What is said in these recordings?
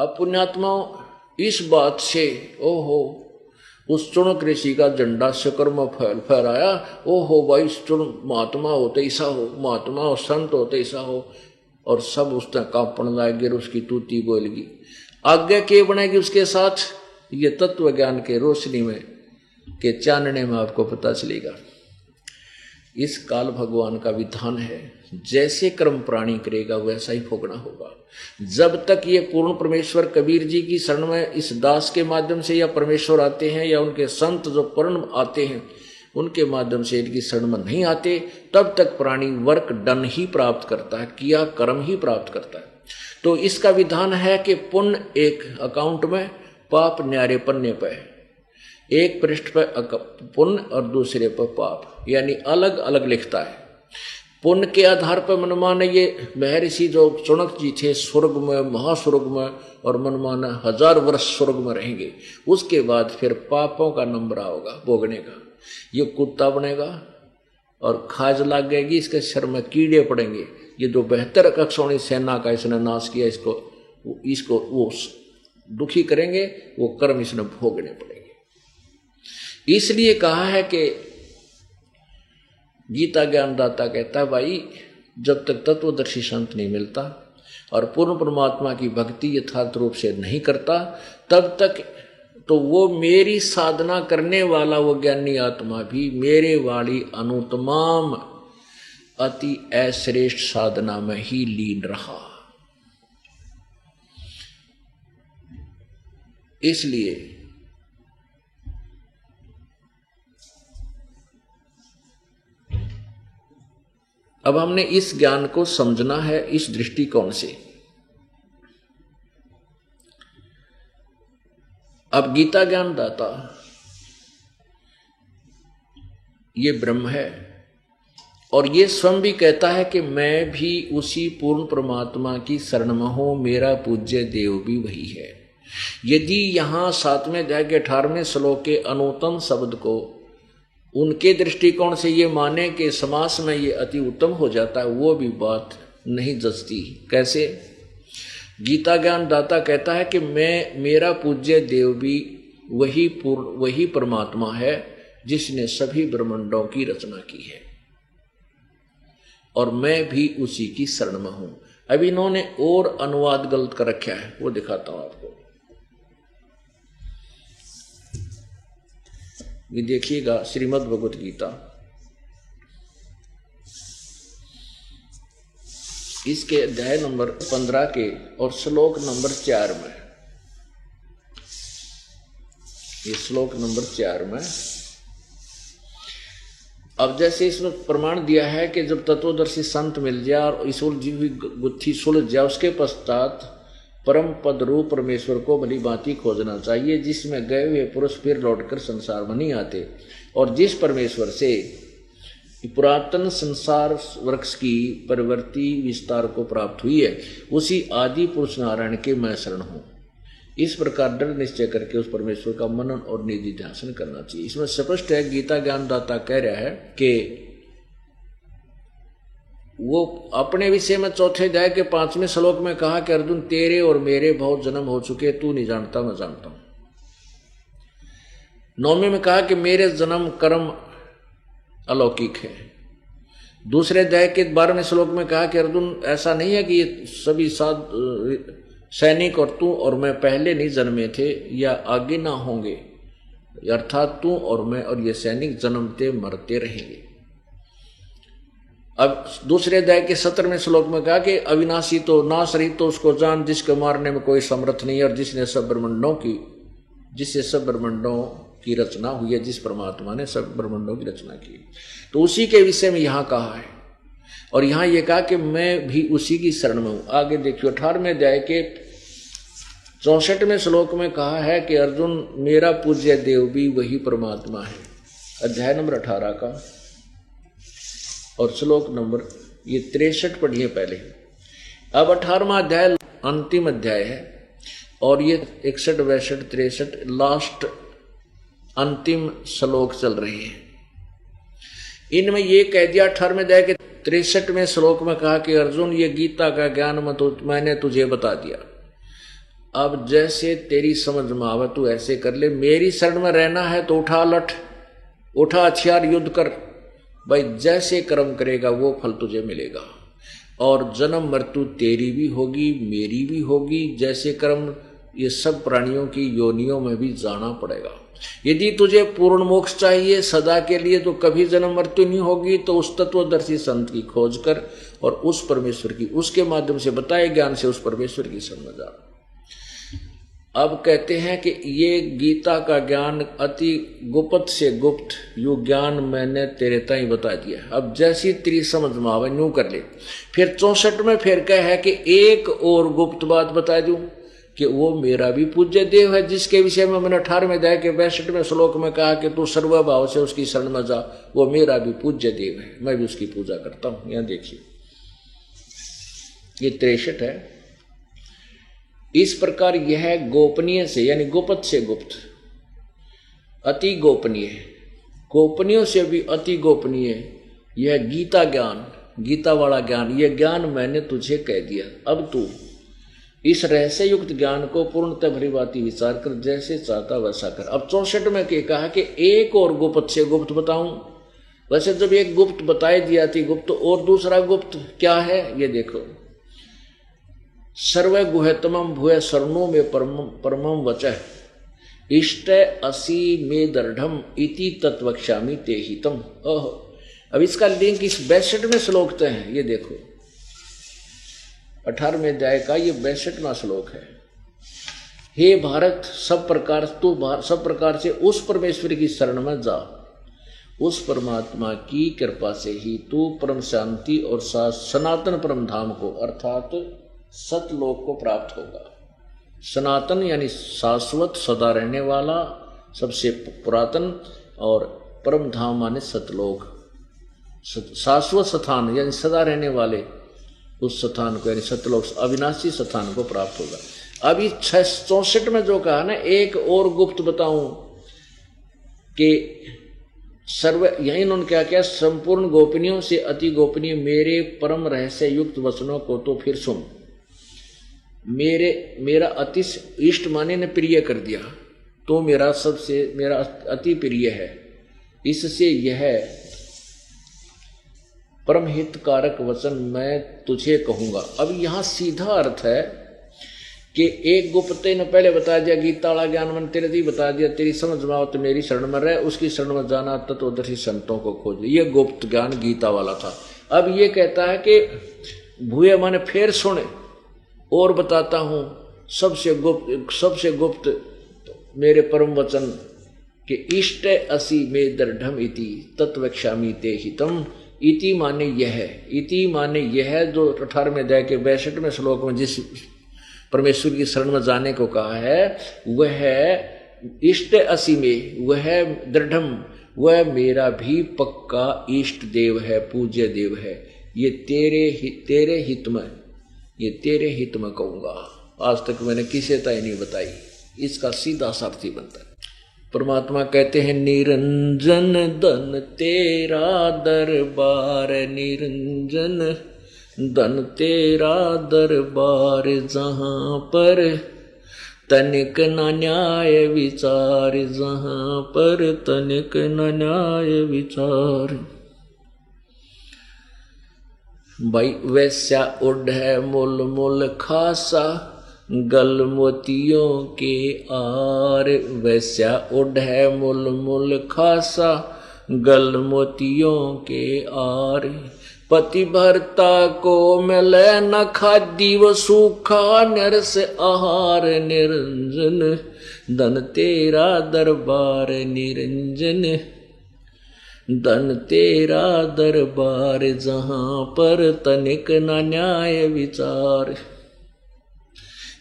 अब पुण्यात्माओं इस बात से ओहो उस चुणक ऋषि का झंडा शकर में फहराया। ओहो भाई महात्मा होते ऐसा हो, महात्मा और संत होते ऐसा हो, और सब उसने कांपण लाएगी और उसकी तूती बोलेगी। आज्ञा के बनेगी उसके साथ, ये तत्व ज्ञान के रोशनी में के चानने में आपको पता चलेगा। इस काल भगवान का विधान है, जैसे कर्म प्राणी करेगा वैसा ही भोगना होगा। जब तक ये पूर्ण परमेश्वर कबीर जी की शरण में इस दास के माध्यम से या परमेश्वर आते हैं या उनके संत जो पूर्ण आते हैं उनके माध्यम से इनकी शरण में नहीं आते, तब तक प्राणी वर्क डन ही प्राप्त करता है, किया कर्म ही प्राप्त करता है। तो इसका विधान है कि पुण्य एक अकाउंट में, पाप न्यारे पन्ने पर है। एक पृष्ठ पर पुण्य और दूसरे पर पाप, यानी अलग अलग लिखता है। पुण्य के आधार पर मनमाने ये महर्षि जो चुनक जी थे स्वर्ग में, महास्वर्ग में, और मनमाना 1000 वर्ष स्वर्ग में रहेंगे। उसके बाद फिर पापों का नंबर आओगा भोगने का। ये कुत्ता बनेगा और खाज लग जाएगी, इसके सर में कीड़े पड़ेंगे। ये जो 72 कक्षोणी सेना का इसने नाश किया, इसको वो दुखी करेंगे, वो कर्म इसने भोगने पड़ेंगे। इसलिए कहा है कि गीता ज्ञानदाता कहता है भाई जब तक तत्वदर्शी संत नहीं मिलता और पूर्ण परमात्मा की भक्ति यथार्थ रूप से नहीं करता, तब तक तो वो मेरी साधना करने वाला वो ज्ञानी आत्मा भी मेरे वाली अनुतमाम अति अश्रेष्ठ साधना में ही लीन रहा। इसलिए अब हमने इस ज्ञान को समझना है इस दृष्टिकोण से। अब गीता ज्ञानदाता ये ब्रह्म है और ये स्वयं भी कहता है कि मैं भी उसी पूर्ण परमात्मा की शरण में हूं, मेरा पूज्य देव भी वही है। यदि यहां 7वें अध्याय के 18वें श्लोक के अनुत्तम शब्द को उनके दृष्टिकोण से ये माने कि समास में ये अति उत्तम हो जाता है, वो भी बात नहीं जचती। कैसे? गीता ज्ञान दाता कहता है कि मेरा पूज्य देव भी वही परमात्मा है जिसने सभी ब्रह्मांडों की रचना की है और मैं भी उसी की शरण में हूं। अब इन्होंने और अनुवाद गलत कर रखा है, वो दिखाता हूं आपको। ये देखिएगा श्रीमद् भगवत गीता, इसके अध्याय नंबर 15 के और श्लोक नंबर 4 में, ये श्लोक नंबर 4 में अब जैसे इसमें प्रमाण दिया है कि जब तत्वदर्शी संत मिल जाए और इस उलझी हुई गुत्थी सुलझ जाए, उसके पश्चात परम पद रूप परमेश्वर को भली भांति खोजना चाहिए, जिसमें गए हुए पुरुष फिर लौटकर संसार में नहीं आते और जिस परमेश्वर से पुरातन संसार वृक्ष की प्रवृत्ति विस्तार को प्राप्त हुई है, उसी आदि पुरुष नारायण के मैं शरण हूं। इस प्रकार दृढ़ निश्चय करके उस परमेश्वर का मनन और निधि ध्यान करना चाहिए। इसमें स्पष्ट है, गीता ज्ञानदाता कह रहा है कि वो अपने विषय में 4थे अध्याय के 5वें श्लोक में कहा कि अर्जुन तेरे और मेरे बहुत जन्म हो चुके, तू नहीं जानता मैं जानता हूं। 9वें में कहा कि मेरे जन्म कर्म अलौकिक है। दूसरे अध्याय के 12वें श्लोक में कहा कि अर्जुन ऐसा नहीं है कि ये सभी सैनिक और तू और मैं पहले नहीं जन्मे थे या आगे ना होंगे, अर्थात तू और मैं और ये सैनिक जन्मते मरते रहेंगे। अब दूसरे अध्याय के 17वें श्लोक में कहा कि अविनाशी तो नाश रहित तो उसको जान जिसको मारने में कोई समर्थ नहीं, और जिससे सब ब्रह्मांडों की रचना हुई है, जिस परमात्मा ने सब ब्रह्मांडों की रचना की, तो उसी के विषय में यहाँ कहा है। और यहाँ ये कहा कि मैं भी उसी की शरण में हूं। आगे देखिए 18वें अध्याय के 64वें श्लोक में कहा है कि अर्जुन मेरा पूज्य देव भी वही परमात्मा है। अध्याय नंबर 18 का और श्लोक नंबर ये 63 पढ़िए पहले। अब 18वां अध्याय अंतिम अध्याय है और ये 61, 62, 63 लास्ट अंतिम श्लोक चल रहे हैं। इनमें ये कह दिया 18वें अध्याय के 63वें श्लोक में कहा कि अर्जुन ये गीता का ज्ञान मैंने तुझे बता दिया। अब जैसे तेरी समझ में आवे तू ऐसे कर ले। मेरी शरण में रहना है तो उठा लठ, उठा हथियार, युद्ध कर। भाई जैसे कर्म करेगा वो फल तुझे मिलेगा। और जन्म मृत्यु तेरी भी होगी, मेरी भी होगी। जैसे कर्म, ये सब प्राणियों की योनियों में भी जाना पड़ेगा। यदि तुझे पूर्ण मोक्ष चाहिए सदा के लिए, तो कभी जन्म मृत्यु नहीं होगी, तो उस तत्वदर्शी संत की खोज कर और उस परमेश्वर की, उसके माध्यम से बताए ज्ञान से उस परमेश्वर की शरण में जा। अब कहते हैं कि ये गीता का ज्ञान अति गुप्त से गुप्त यू ज्ञान मैंने तेरे ताई बता दिया। अब जैसी तेरी समझ में आवे यूं कर ले। फिर 64 में फिर कह है कि एक और गुप्त बात बता दूं कि वो मेरा भी पूज्य देव है, जिसके विषय में मैंने 18वें अध्याय के 62वें श्लोक में कहा कि तू सर्वभाव से उसकी शरण में जा। वो मेरा भी पूज्य देव है, मैं भी उसकी पूजा करता हूं। यहां देखिए ये 63 है। इस प्रकार यह गोपनीय से यानी गुप्त से गुप्त, अति गोपनीय, गोपनीयों से भी अति गोपनीय यह गीता ज्ञान, गीता वाला ज्ञान, यह ज्ञान मैंने तुझे कह दिया। अब तू इस रहस्य युक्त ज्ञान को पूर्णतः भलीभांति विचार कर, जैसे चाहता वैसा कर। अब 64 में कहा कि एक और गुप्त से गुप्त बताऊं। वैसे जब एक गुप्त बताई दिया थी गुप्त, और दूसरा गुप्त क्या है ये देखो। सर्व गुहतमम भूय शरणों में परमम वचः इष्ट असी में दृढ़म इति तत्वक्ष्यामि ते हितम। ओह, अब इसका लिंक इस 62वें श्लोक से है। ये देखो 18वें अध्याय का ये 62वां श्लोक है। हे भारत, सब प्रकार से उस परमेश्वर की शरण में जा। उस परमात्मा की कृपा से ही तू परम शांति और सनातन परम धाम को अर्थात सतलोक को प्राप्त होगा। सनातन यानी शाश्वत, सदा रहने वाला, सबसे पुरातन, और परम धाम माने सतलोक, शाश्वत स्थान यानी सदा रहने वाले उस स्थान को यानी सतलोक, अविनाशी स्थान को प्राप्त होगा। अब इस 64 में जो कहा ना, एक और गुप्त बताऊं कि सर्व, यही उन्होंने क्या किया, संपूर्ण गोपनीयों से अति गोपनीय मेरे परम रहस्य युक्त वचनों को तो फिर सुन। मेरा अति इष्ट माने ने प्रिय कर दिया, तो मेरा अति प्रिय है। इससे यह परम हितकारक वचन मैं तुझे कहूंगा। अब यहां सीधा अर्थ है कि एक गुप्त ने पहले बता दिया, गीता वाला ज्ञान मैंने तेरे ही बता दिया, तेरी समझ में आओ तो मेरी शरण में रहे, उसकी शरण में जाना तत्वदर्शी संतों को खोज। ये गुप्त ज्ञान गीता वाला था। अब ये कहता है कि भूये माने फिर सुने और बताता हूं, सबसे गुप्त मेरे परम वचन के इष्ट असी में दृढ़म इति तत्वक्ष्यामि ते हितम। इति माने यह, इति माने यह जो 18वें अध्याय के 62वें श्लोक में जिस परमेश्वर की शरण में जाने को कहा है, वह इष्ट असी में, वह दृढ़म, वह मेरा भी पक्का इष्ट देव है, पूज्य देव है। ये तेरे हित में, ये तेरे हित में कहूंगा। आज तक मैंने किसी तरह नहीं बताई, इसका सीधा सार्थी बनता है। परमात्मा कहते हैं निरंजन धन तेरा दरबार, निरंजन धन तेरा दरबार, जहां पर तनिक न न्याय विचार, जहां पर तनिक न न्याय विचार। भाई वैसा उड है मुल मुल खासा, गल मोतियों के आर। वैसा उड है मुल मुल खासा, गल मोतियों के आर। पति भरता को मिले न खादी, वो सूखा नरस आहार। निरंजन धन तेरा दरबार, निरंजन धन तेरा दरबार, जहां पर तनिक न न्याय विचार।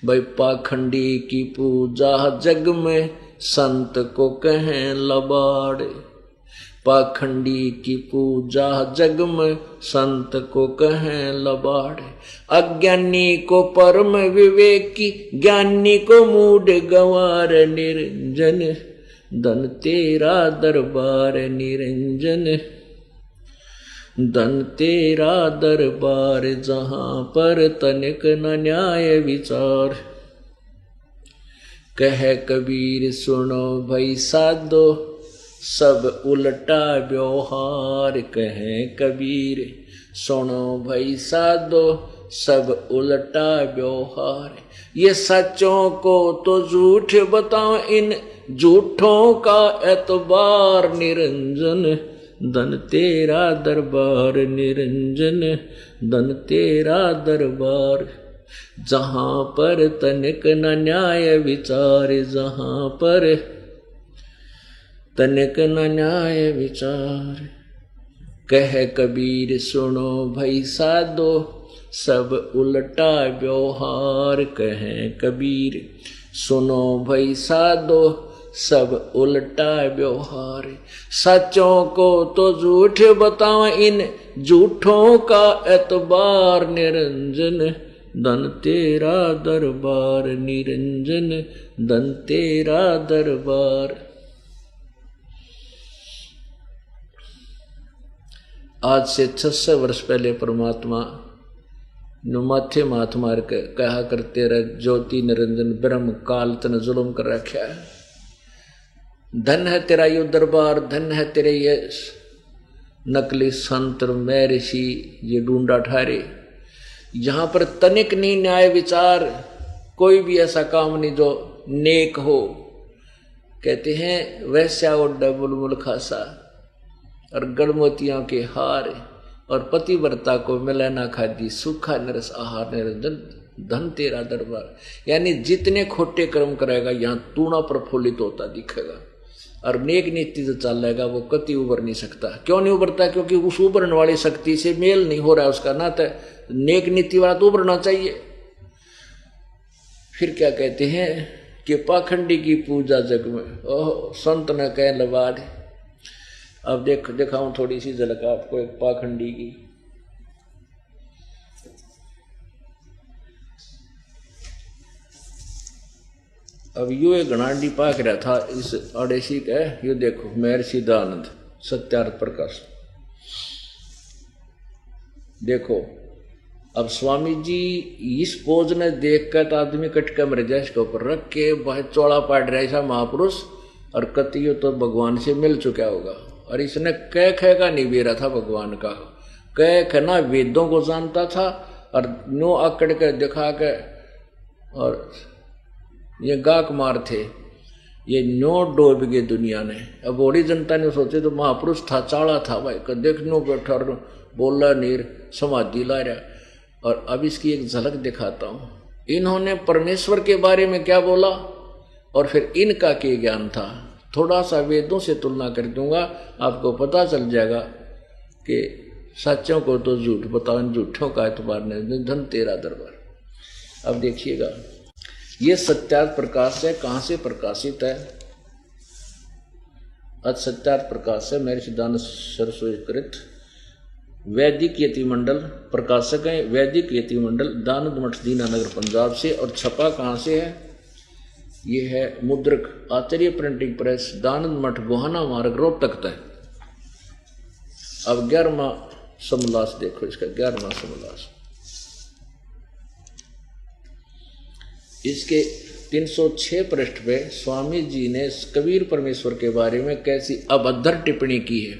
भाई पाखंडी की पूजा जग में संत को कहें लबाड़। पाखंडी की पूजा जग में संत को कहें लबाड़। अज्ञानी को परम विवेकी, ज्ञानी को मूढ़ गंवार। निरंजन धन तेरा दरबार, निरंजन धन तेरा दरबार, जहां पर तनिक न न्याय विचार। कह कबीर सुनो भई साधो सब उल्टा व्यवहार। कहे कबीर सुनो भई साधो सब उल्टा व्यवहार। ये सच्चों को तो झूठ बताओ, इन झूठों का एतबार निरंजन। धन तेरा दरबार निरंजन, धन तेरा दरबार। जहां पर तनिक न न्याय विचार, जहां पर तनिक न न्याय विचार। कह कबीर सुनो भई साधो सब उल्टा व्यवहार। कहे कबीर सुनो भई साधो सब उल्टा व्यवहार। सच्चों को तो झूठ बताओ, इन झूठों का एतबार निरंजन। धन तेरा दरबार निरंजन, धन तेरा दरबार। आज से 600 वर्ष पहले परमात्मा माथे माथ मार के कहा करते रहे, ज्योति निरंजन ब्रह्म काल तन जुल्म कर रखा है। धन है तेरा यो दरबार, धन है तेरे ये नकली संत मैं ऋषि ये ढूंढा ठारे। यहाँ पर तनिक नहीं न्याय विचार, कोई भी ऐसा काम नहीं जो नेक हो। कहते हैं वैश्या ओड्डा बुलबुल खासा और गड़मोतियों के हार, और पतिव्रता को मिले ना खादी सूखा नरस आहार निरंजन। धन तेरा दरबार, यानी जितने खोटे कर्म करेगा यहाँ तूणा प्रफुल्लित होता दिखेगा, और नेक नीति जो चलेगा वो कति उबर नहीं सकता। क्यों नहीं उबरता? क्योंकि उस उबरने वाली शक्ति से मेल नहीं हो रहा है उसका। ना तो नेक नीति वाला तो उबरना चाहिए। फिर क्या कहते हैं कि पाखंडी की पूजा जग में, ओह संत न कह लबाड़। अब दिखाऊं थोड़ी सी झलक आपको एक पाखंडी की। अब यो एक घनाडी पाक रहा था इस अड़ेसी का। यो देखो महर्षि दयानंद सत्यार्थ प्रकाश। देखो अब स्वामी जी इस पोज ने देख कर तो आदमी कटका मर जाए। इसके ऊपर रख के वह चौड़ा पाट रहा ऐसा महापुरुष, और कतियो तो भगवान से मिल चुका होगा। और इसने कह खे का नहीं बेरा था भगवान का, कह खे ना वेदों को जानता था, और नो आकड़ के दिखा के, और ये गाक मार थे, ये नो डूब गए दुनिया ने। अब बड़ी जनता ने सोचे तो महापुरुष था, चाड़ा था भाई, देखनो बैठा बोला नीर समाधि ला रहा। और अब इसकी एक झलक दिखाता हूं, इन्होंने परमेश्वर के बारे में क्या बोला और फिर इनका क्या ज्ञान था। थोड़ा सा वेदों से तुलना कर दूंगा, आपको पता चल जाएगा कि सच्चों को तो झूठ बताओ, झूठों का एतबार नहीं, धन तेरा दरबार। अब देखिएगा ये सत्यार्थ प्रकाश है, कहाँ से प्रकाशित है? आज सत्यार्थ प्रकाश है महर्षि दयानंद सरस्वती कृत, वैदिक यति मंडल प्रकाशक है, वैदिक यति मंडल दयानंद मठ दीनानगर पंजाब से। और छपा कहाँ से है? ये है मुद्रक आचार्य प्रिंटिंग प्रेस, दयानंद मठ गोहाना मार्ग रोहतक है। अब 11वां समोल्लास देखो, इसका 11वां समोल्लास, इसके 306 पृष्ठ पे स्वामी जी ने कबीर परमेश्वर के बारे में कैसी अभद्र टिप्पणी की है।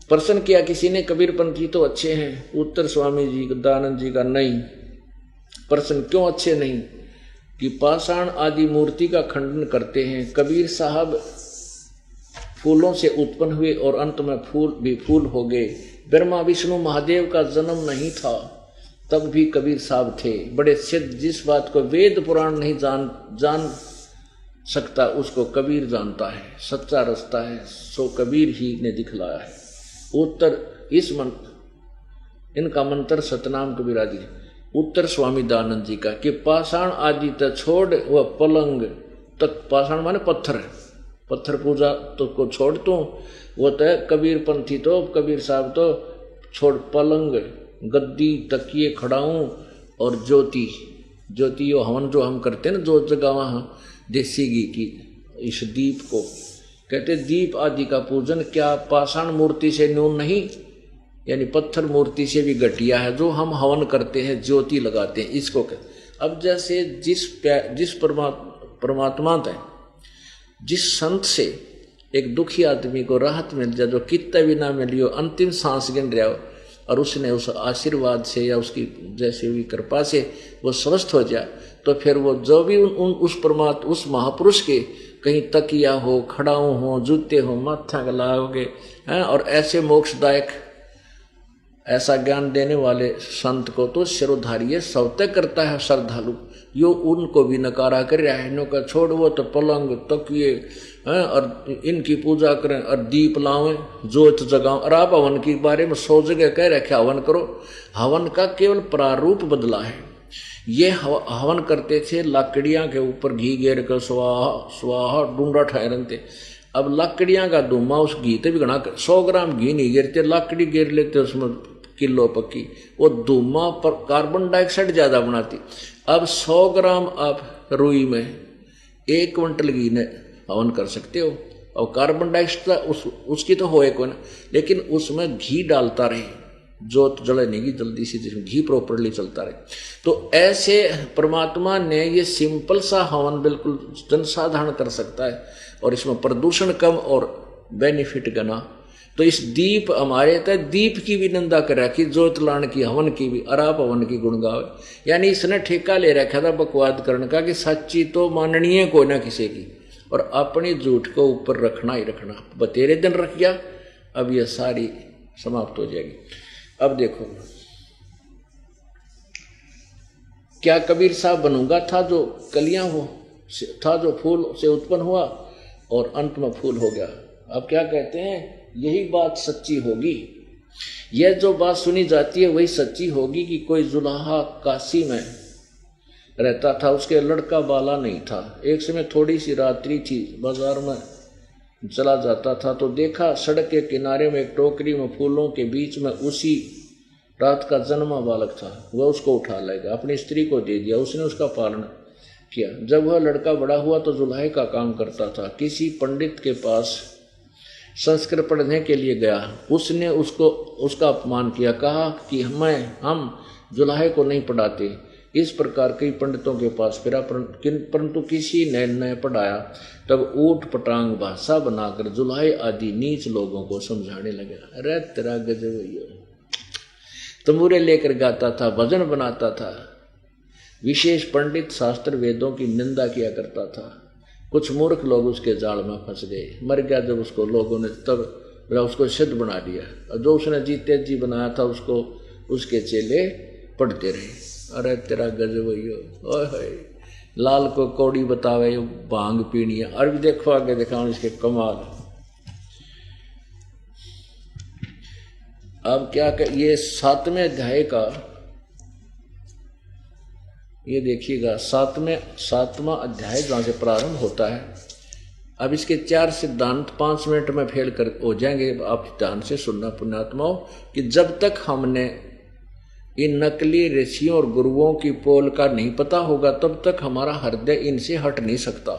प्रश्न किया किसी ने, कबीर पंथी तो अच्छे हैं। उत्तर स्वामी जी दयानंद जी का नहीं। प्रश्न क्यों अच्छे नहीं? कि पाषाण आदि मूर्ति का खंडन करते हैं। कबीर साहब फूलों से उत्पन्न हुए और अंत में फूल भी फूल हो गए। ब्रह्मा विष्णु महादेव का जन्म नहीं था तब भी कबीर साहब थे बड़े सिद्ध। जिस बात को वेद पुराण नहीं जान सकता उसको कबीर जानता है। सच्चा रास्ता है सो कबीर ही ने दिखलाया है। उत्तर इस मंत्र, इनका मंत्र सतनाम कबीर आदि। उत्तर स्वामी दयानंद जी का कि पाषाण आदि तक छोड़ वह पलंग तक, पाषाण माने पत्थर, पत्थर पूजा तो को छोड़ तू, वो तो कबीर पंथी तो कबीर साहब तो छोड़ पलंग गद्दी तकिए खड़ाऊं और ज्योति, ज्योति यो हवन जो हम करते हैं ना जो जगह वहाँ देसी घी की, इस दीप को कहते दीप आदि का पूजन क्या पाषाण मूर्ति से न्यून नहीं, यानी पत्थर मूर्ति से भी घटिया है। जो हम हवन करते हैं ज्योति लगाते हैं इसको कहते। अब जैसे जिस परमात्मा तय जिस संत से एक दुखी आदमी को राहत मिल जाए, जो कितना भी ना मिलियो, अंतिम सांस गिन रहा हो, और उसने उस आशीर्वाद से या उसकी जैसे भी कृपा से वो स्वस्थ हो जाए, तो फिर वो जो भी उस महापुरुष के कहीं तकिया हो, खड़ाऊ हो, जूते हो, माथा गलाओगे हैं, और ऐसे मोक्षदायक ऐसा ज्ञान देने वाले संत को तो शिरोधार्य सवते करता है श्रद्धालु। यो उनको भी नकारा कर रहा है, इनों का छोड़ वो तो पलंग तकिए हैं, और इनकी पूजा करें और दीप लावें, जोत जगाओ। और आप हवन के बारे में 100 जगह कह रखे हवन करो, हवन का केवल प्रारूप बदला है। ये हवन करते थे लकड़ियां के ऊपर घी गेर कर स्वाहा स्वाहा डूंडा ठहरते। अब लकड़ियां का धुआं उस घी ते भी घना 100 ग्राम घी नहीं गिरते, लकड़ी गिर लेते उसमें किलो पक्की, वो धुआं पर कार्बन डाइऑक्साइड ज्यादा बनाती। अब 100 ग्राम आप रुई में 1 क्विंटल घी ने हवन कर सकते हो, और कार्बन डाइऑक्साइड उसकी तो होए कोई ना, लेकिन उसमें घी डालता रहे, जोत जले नहीं जल्दी से, जिसमें घी प्रॉपरली चलता रहे। तो ऐसे परमात्मा ने ये सिंपल सा हवन बिल्कुल जनसाधारण कर सकता है, और इसमें प्रदूषण कम और बेनिफिट गना। तो इस दीप हमारे तय दीप की भी निंदा कर रखी, जोत लान की, हवन की भी, अराप हवन की गुण गावे। यानी इसने ठेका ले रखा था बकवाद करने का कि सच्ची तो माननीय कोई ना किसी की, और अपनी झूठ को ऊपर रखना ही रखना। बतेरे दिन रख गया, अब यह सारी समाप्त हो जाएगी। अब देखो क्या कबीर साहब बनूंगा था जो कलियां हो, था जो फूल से उत्पन्न हुआ और अंत में फूल हो गया। अब क्या कहते हैं, यही बात सच्ची होगी। यह जो बात सुनी जाती है वही सच्ची होगी कि कोई जुलाहा काशी में रहता था, उसके लड़का बाला नहीं था। एक समय थोड़ी सी रात्रि थी, बाजार में चला जाता था तो देखा सड़क के किनारे में एक टोकरी में फूलों के बीच में उसी रात का जन्मा बालक था। वह उसको उठा लेगा, अपनी स्त्री को दे दिया, उसने उसका पालन किया। जब वह लड़का बड़ा हुआ तो जुलाहे का काम करता था। किसी पंडित के पास संस्कृत पढ़ने के लिए गया, उसने उसका अपमान किया, कहा कि हम जुलाहे को नहीं पढ़ाते। इस प्रकार कई पंडितों के पास फिरा, परंतु किसी ने न पढ़ाया। तब ऊट पटांग भाषा बनाकर जुलाहे आदि नीच लोगों को समझाने लगा। अरे तेरा गजब, तंबूरे लेकर गाता था, भजन बनाता था। विशेष पंडित शास्त्र वेदों की निंदा किया करता था। कुछ मूर्ख लोग उसके जाल में फंस गए, मर गया जब उसको लोगों ने, तब उसको सिद्ध बना दिया। और जो उसने जीते जी बनाया था उसको उसके चेले पढ़ते रहे। अरे तेरा गजब ओए लाल को कौड़ी बतावे भांग पीनी है। और भी देखो आगे दिखाओ इसके कमाल। अब क्या ये 7वें अध्याय का, ये देखिएगा 7वां अध्याय जहाँ से प्रारंभ होता है। अब इसके 4 सिद्धांत 5 मिनट में फेल कर हो जाएंगे। आप ध्यान से सुनना पुण्यात्माओं, कि जब तक हमने इन नकली ऋषियों और गुरुओं की पोल का नहीं पता होगा तब तक हमारा हृदय इनसे हट नहीं सकता।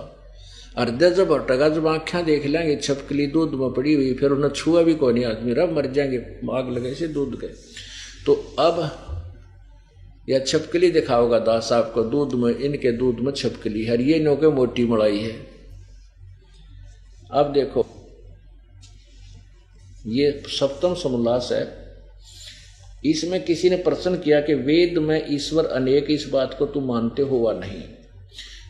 हृदय जब हटेगा, जब आँखें देख लेंगे छपकली दूध में पड़ी हुई, फिर उन्हें छुआ भी कोई नहीं, आदमी रब मर जाएंगे, आग लगे से दूध के। तो अब यह छपकली दिखा होगा दास साहब को, दूध में, इनके दूध में छपकली है, ये नो के मोटी मलाई है। अब देखो ये 7वां समोल्लास है। इसमें किसी ने प्रश्न किया कि वेद में ईश्वर अनेक, इस बात को तुम मानते हो वा नहीं?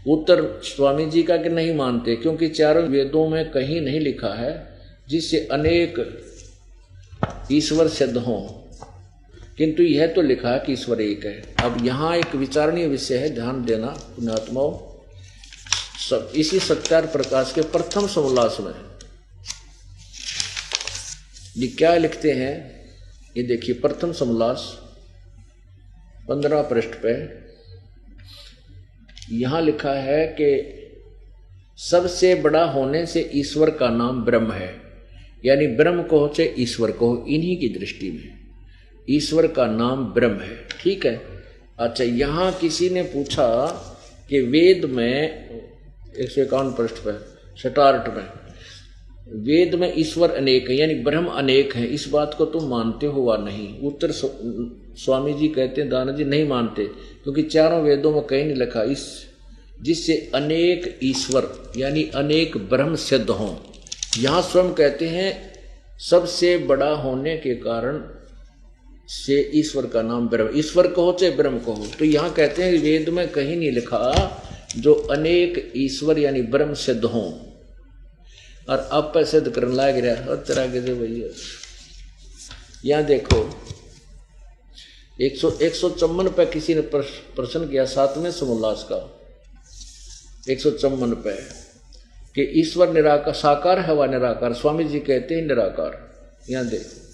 उत्तर स्वामी जी का कि नहीं मानते, क्योंकि चारों वेदों में कहीं नहीं लिखा है जिससे अनेक ईश्वर सिद्ध हों, किंतु यह तो लिखा है कि ईश्वर एक है। अब यहाँ एक विचारणीय विषय है, ध्यान देना पुण्यात्माओं। सब इसी सत्यार प्रकाश के प्रथम समोल्लास में ये क्या लिखते हैं, ये देखिए प्रथम समोल्लास 15 पृष्ठ पे यहां लिखा है कि सबसे बड़ा होने से ईश्वर का नाम ब्रह्म है। यानी ब्रह्म को हो चाहे ईश्वर को हो, इन्हीं की दृष्टि में ईश्वर का नाम ब्रह्म है। ठीक है। अच्छा, यहां किसी ने पूछा कि वेद में 151 पृष्ठ पर 67 में वेद में ईश्वर अनेक है, यानी ब्रह्म अनेक है, इस बात को तुम मानते हो वा नहीं? उत्तर स्वामी जी कहते हैं दानव जी नहीं मानते, क्योंकि चारों वेदों में कहीं नहीं लिखा इस जिससे अनेक ईश्वर यानी अनेक ब्रह्म सिद्ध हों। यहाँ स्वयं कहते हैं सबसे बड़ा होने के कारण से ईश्वर का नाम ब्रह्म, ईश्वर कहो चाहे ब्रह्म कहो। तो यहाँ कहते हैं वेद में कहीं नहीं लिखा जो अनेक ईश्वर यानी ब्रह्म सिद्ध हों, और अब पे सिद्ध करने लाग रहा और तरह के भैया। यहाँ देखो 154 पे किसी ने प्रश्न किया 7वें समोल्लास का 154 पे कि ईश्वर निराकार साकार है व निराकार। स्वामी जी कहते हैं निराकार। यहाँ देखो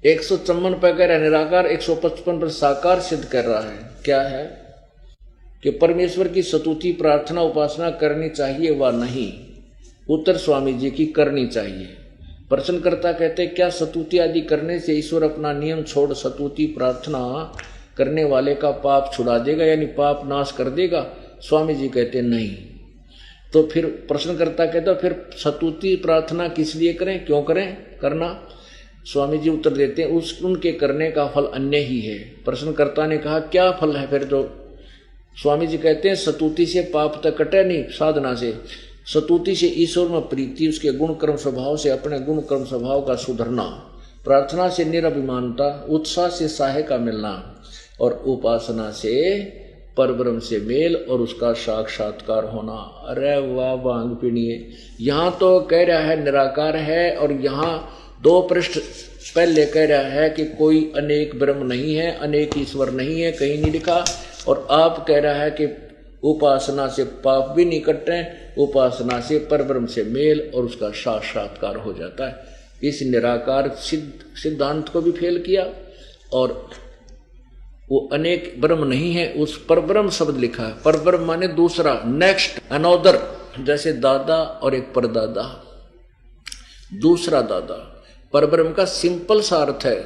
154 पे कह रहा है निराकार, 155 पर साकार सिद्ध कर रहा है। क्या है कि परमेश्वर की स्तुति प्रार्थना उपासना करनी चाहिए व नहीं? उत्तर स्वामी जी की करनी चाहिए। प्रश्नकर्ता कहते हैं क्या स्तुति आदि करने से ईश्वर अपना नियम छोड़ स्तुति प्रार्थना करने वाले का पाप छुड़ा देगा यानी पाप नाश कर देगा? स्वामी जी कहते हैं नहीं। तो फिर प्रश्नकर्ता कहते हैं फिर स्तुति प्रार्थना किस लिए करें, क्यों करें करना? स्वामी जी उत्तर देते हैं उनके करने का फल अन्य ही है। प्रश्नकर्ता ने कहा क्या फल है फिर? तो स्वामी जी कहते हैं स्तुति से पाप तक कटे नहीं, साधना से। स्तुति से ईश्वर में प्रीति, उसके गुण कर्म स्वभाव से अपने गुण कर्म स्वभाव का सुधरना, प्रार्थना से निरभिमानता, उत्साह से सहाय का मिलना, और उपासना से परब्रह्म से मेल और उसका साक्षात्कार होना। अरे वाह भांग पीनिए। यहाँ तो कह रहा है निराकार है, और यहाँ 2 पृष्ठ पहले कह रहा है कि कोई अनेक ब्रह्म नहीं है, अनेक ईश्वर नहीं है, कहीं नहीं लिखा। और आप कह रहा है कि उपासना से पाप भी नहीं कटते, उपासना से परब्रह्म से मेल और उसका साक्षात्कार हो जाता है। इस निराकार सिद्धांत को भी फेल किया, और वो अनेक ब्रह्म नहीं है उस परब्रह्म शब्द लिखा है। परब्रह्म माने दूसरा, नेक्स्ट, अनोदर, जैसे दादा और एक परदादा, दूसरा दादा। परब्रह्म का सिंपल सा अर्थ है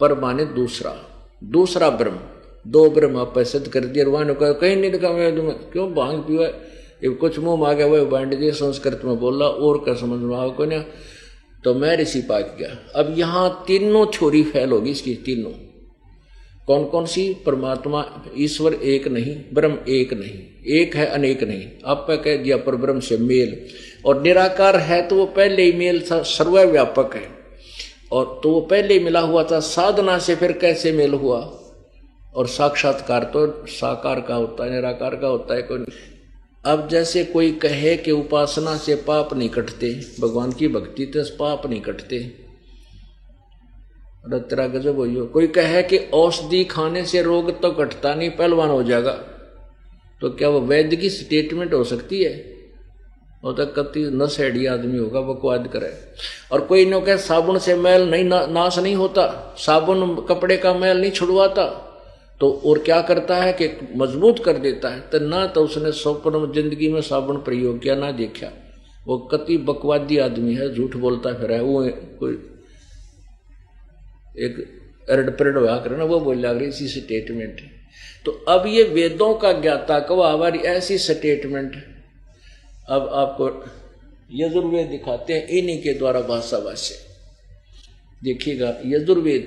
पर माने दूसरा, दूसरा ब्रह्म। 2 ब्रह्म आप सिद्ध कर दिया। रुआन कहीं नहीं लिखा मैं तुम्हें क्यों भांग पियो है, कुछ मुंह मांगे वो बांट दिए, संस्कृत में बोला और क्या समझ में आओ को ना। तो मैं ऋषि पाक गया। अब यहाँ तीनों छोरी फैल होगी इसकी, तीनों कौन कौन सी? परमात्मा ईश्वर एक नहीं, ब्रह्म एक नहीं, एक है अनेक नहीं। आप पे कह दिया पर ब्रह्म से मेल, और निराकार है तो वो पहले ही मेल था, सर्वव्यापक है, और तो वो पहले ही मिला हुआ था। साधना से फिर कैसे मेल हुआ? और साक्षात्कार तो साकार का होता है, निराकार का होता है कोई। अब जैसे कोई कहे कि उपासना से पाप नहीं कटते, भगवान की भक्ति से पाप नहीं कटते, रतरा गजब हो। कोई कहे कि औषधि खाने से रोग तो कटता नहीं, पहलवान हो जाएगा, तो क्या वो वैद्य की स्टेटमेंट हो सकती है? वो तो कति नशेड़ी आदमी होगा, बकवाद करे। और कोई न कहे साबुन से मैल नहीं नाश नहीं होता, साबुन कपड़े का मैल नहीं छुड़वाता, तो और क्या करता है कि मजबूत कर देता है। तो ना तो उसने स्वप्न जिंदगी में साबुन प्रयोग किया ना देखा, वो कति बकवादी आदमी है, झूठ बोलता फिर है। वो कोई एक एरड पेरड हुआ करे ना, वो बोल लग रही इसी स्टेटमेंट। तो अब ये वेदों का ज्ञाता कब हमारी ऐसी स्टेटमेंट। अब आपको यजुर्वेद दिखाते हैं इन्हीं के द्वारा भाषा भाष्य देखिएगा। यजुर्वेद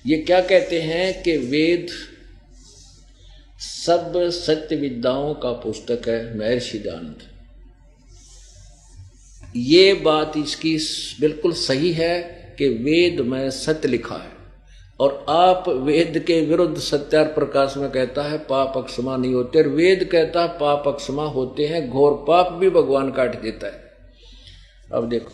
ये क्या कहते हैं कि वेद सब सत्य विद्याओं का पुस्तक है, महर्षि दयानंद। ये बात इसकी बिल्कुल सही है कि वेद में सत्य लिखा है, और आप वेद के विरुद्ध सत्यार प्रकाश में कहता है पाप अक्षमा नहीं होते, और वेद कहता है पाप अक्षमा होते हैं, घोर पाप भी भगवान काट देता है। अब देखो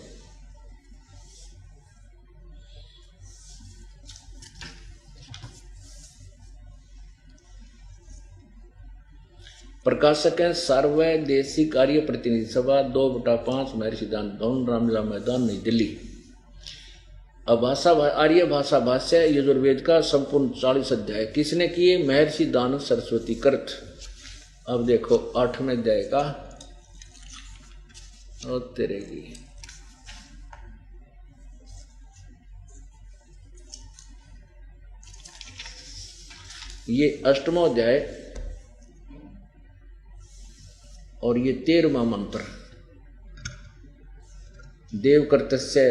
प्रकाशक है सर्वदेशी कार्य प्रतिनिधि सभा 2/5 महर्षि दयानंद भवन, रामलीला मैदान, नई दिल्ली। अब भाषा आर्य भाषा भाष्य यजुर्वेद का संपूर्ण 40 अध्याय किसने किए? महर्षि दयानंद सरस्वती कृत। अब देखो 8वें अध्याय का और तेरे की ये 8वां अध्याय और ये 13वां मंत्र देव कर्तस्य,